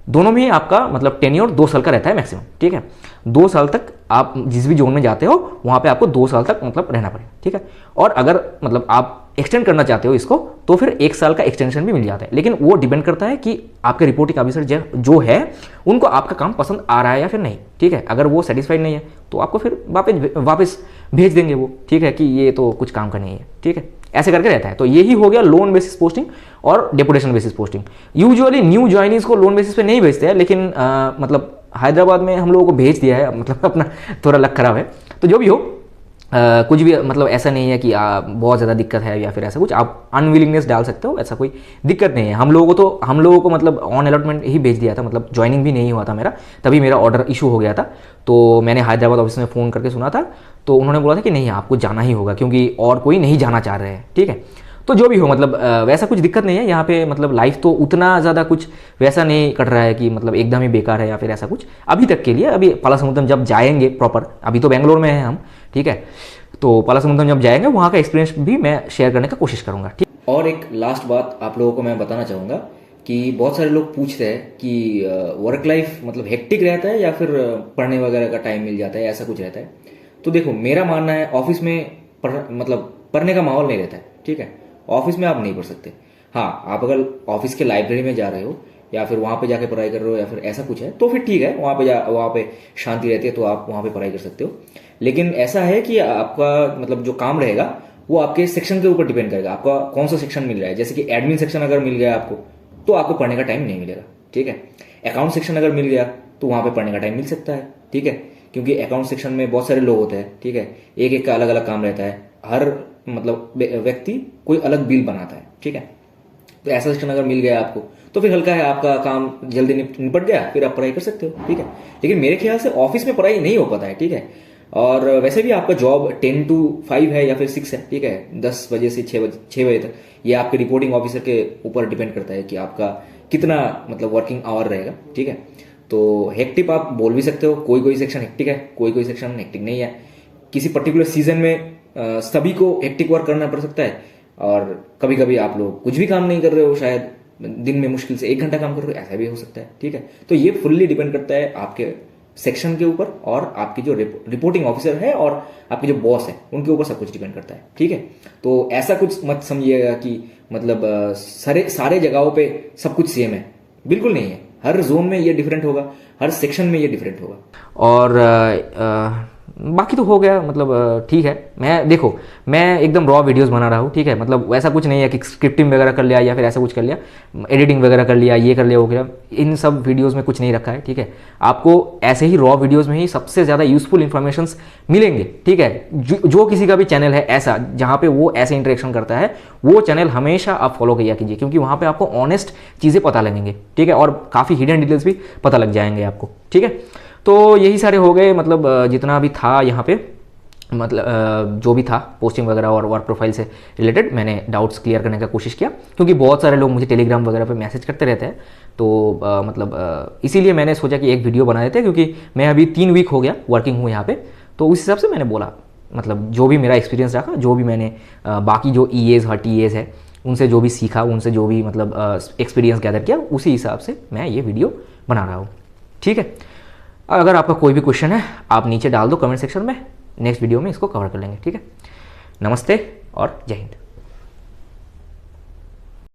दोनों में आपका मतलब टेन्योर 2 साल का रहता है मैक्सिमम, ठीक है। 2 साल तक आप जिस भी जोन में जाते हो वहाँ पे आपको 2 साल तक मतलब रहना पड़ेगा, ठीक है। और अगर मतलब आप एक्सटेंड करना चाहते हो इसको तो फिर 1 साल का एक्सटेंशन भी मिल जाता है, लेकिन वो डिपेंड करता है कि आपके रिपोर्टिंग ऑफिसर जो है उनको आपका काम पसंद आ रहा है या फिर नहीं, ठीक है। अगर वो सेटिस्फाइड नहीं है तो आपको फिर वापस भेज देंगे वो, ठीक है, कि ये तो कुछ काम का नहीं है, ठीक है। ऐसे करके रहता है। तो यही हो गया लोन बेसिस पोस्टिंग और deputation basis posting. Usually new joinees को लोन बेसिस पे नहीं भेजते हैं, लेकिन मतलब हैदराबाद में हम लोगों को भेज दिया है, मतलब अपना थोड़ा लक खराब है। तो जो भी हो, कुछ भी मतलब ऐसा नहीं है कि बहुत ज़्यादा दिक्कत है या फिर ऐसा कुछ, आप अनविलिंगनेस डाल सकते हो, ऐसा कोई दिक्कत नहीं है। हम लोगों को मतलब ऑन अलॉटमेंट ही भेज दिया था, मतलब ज्वाइनिंग भी नहीं हुआ था मेरा, तभी मेरा ऑर्डर इशू हो गया था। तो मैंने हैदराबाद ऑफिस में फ़ोन करके सुना था, तो उन्होंने बोला था कि नहीं आपको जाना ही होगा क्योंकि और कोई नहीं जाना चाह रहे हैं, ठीक है। तो जो भी हो मतलब वैसा कुछ दिक्कत नहीं है यहाँ पे, मतलब लाइफ तो उतना ज़्यादा कुछ वैसा नहीं कट रहा है कि मतलब एकदम ही बेकार है या फिर ऐसा कुछ अभी तक के लिए। अभी पालासमुद्रम जब जाएंगे प्रॉपर, अभी तो बेंगलोर में है हम, ठीक है, तो पालासमुद्रम जब जाएंगे वहाँ का एक्सपीरियंस भी मैं शेयर करने का कोशिश करूँगा, ठीक। और एक लास्ट बात आप लोगों को मैं बताना चाहूँगा कि बहुत सारे लोग पूछते हैं कि वर्क लाइफ मतलब हेक्टिक रहता है या फिर पढ़ने वगैरह का टाइम मिल जाता है, ऐसा कुछ रहता है। तो देखो मेरा मानना है ऑफिस में मतलब पढ़ने का माहौल नहीं रहता है, ठीक है। ऑफिस में आप नहीं पढ़ सकते। हाँ, आप अगर ऑफिस के लाइब्रेरी में जा रहे हो या फिर वहाँ पे जाके पढ़ाई कर रहे हो या फिर ऐसा कुछ है तो फिर ठीक है, वहाँ पे शांति रहती है तो आप वहाँ पे पढ़ाई कर सकते हो। लेकिन ऐसा है कि आपका मतलब जो काम रहेगा वो आपके सेक्शन के ऊपर डिपेंड करेगा, आपका कौन सा सेक्शन मिल रहा है। जैसे कि एडमिन सेक्शन अगर मिल गया आपको तो आपको पढ़ने का टाइम नहीं मिलेगा, ठीक है। अकाउंट सेक्शन अगर मिल गया तो वहाँ पे पढ़ने का टाइम मिल सकता है, ठीक है, क्योंकि अकाउंट सेक्शन में बहुत सारे लोग होते हैं, ठीक है, एक एक का अलग अलग काम रहता है, हर मतलब व्यक्ति कोई अलग बिल बनाता है, ठीक है। तो ऐसा सेक्शन अगर मिल गया आपको तो फिर हल्का है, आपका काम जल्दी निपट गया, फिर आप पढ़ाई कर सकते हो, ठीक है। लेकिन मेरे ख्याल से ऑफिस में पढ़ाई नहीं हो पाता है, ठीक है। और वैसे भी आपका जॉब 10 to 5 है या फिर 6 है, ठीक है, 10 बजे से 6 बजे तक। ये आपके रिपोर्टिंग ऑफिसर के ऊपर डिपेंड करता है कि आपका कितना मतलब वर्किंग आवर रहेगा, ठीक है। तो हेक्टिक आप बोल भी सकते हो, कोई सेक्शन हेक्टिक है, कोई सेक्शन हेक्टिक नहीं है। किसी पर्टिकुलर सीजन में सभी को हेक्टिक वर्क करना पड़ सकता है, और कभी कभी आप लोग कुछ भी काम नहीं कर रहे हो, शायद दिन में मुश्किल से 1 घंटा काम कर रहे हो, ऐसा भी हो सकता है, ठीक है। तो ये फुल्ली डिपेंड करता है आपके सेक्शन के ऊपर और आपके जो रिपोर्टिंग ऑफिसर है और आपके जो बॉस है उनके ऊपर सब कुछ डिपेंड करता है। ठीक है, तो ऐसा कुछ मत समझिएगा कि मतलब सारे जगहों पे सब कुछ सेम है, बिल्कुल नहीं है। हर जोन में ये डिफरेंट होगा, हर सेक्शन में ये डिफरेंट होगा। और बाकी तो हो गया, मतलब ठीक है। देखो मैं एकदम रॉ वीडियोस बना रहा हूँ, ठीक है, मतलब वैसा कुछ नहीं है कि स्क्रिप्टिंग वगैरह कर लिया या फिर ऐसा कुछ कर लिया, एडिटिंग वगैरह कर लिया, ये कर लिया, वो कर लिया, इन सब वीडियोस में कुछ नहीं रखा है। ठीक है, आपको ऐसे ही रॉ वीडियोस में ही सबसे ज़्यादा यूजफुल इन्फॉर्मेशंस मिलेंगे। ठीक है, जो किसी का भी चैनल है ऐसा जहाँ पे वो ऐसे इंटरेक्शन करता है, वो चैनल हमेशा आप फॉलो किया कीजिए, क्योंकि वहाँ पे आपको ऑनेस्ट चीज़ें पता लगेंगे। ठीक है, और काफ़ी हिडन डिटेल्स भी पता लग जाएंगे आपको। ठीक है, तो यही सारे हो गए, मतलब जितना भी था यहाँ पे, मतलब जो भी था पोस्टिंग वगैरह और वर्क प्रोफाइल से रिलेटेड, मैंने डाउट्स क्लियर करने का कोशिश किया, क्योंकि बहुत सारे लोग मुझे टेलीग्राम वगैरह पे मैसेज करते रहते हैं। तो मतलब इसीलिए मैंने सोचा कि एक वीडियो बना देते हैं, क्योंकि मैं अभी 3 वीक हो गया वर्किंग हूँ यहाँ पे, तो उस हिसाब से मैंने बोला, मतलब जो भी मेरा एक्सपीरियंस रखा, जो भी मैंने बाकी जो ईएज टीएज है उनसे जो भी सीखा, उनसे जो भी मतलब एक्सपीरियंस गैदर किया, उसी हिसाब से मैं ये वीडियो बना रहा हूँ। ठीक है, अगर आपका कोई भी क्वेश्चन है आप नीचे डाल दो कमेंट सेक्शन में, नेक्स्ट वीडियो में इसको कवर कर लेंगे। ठीक है, नमस्ते और जय हिंद।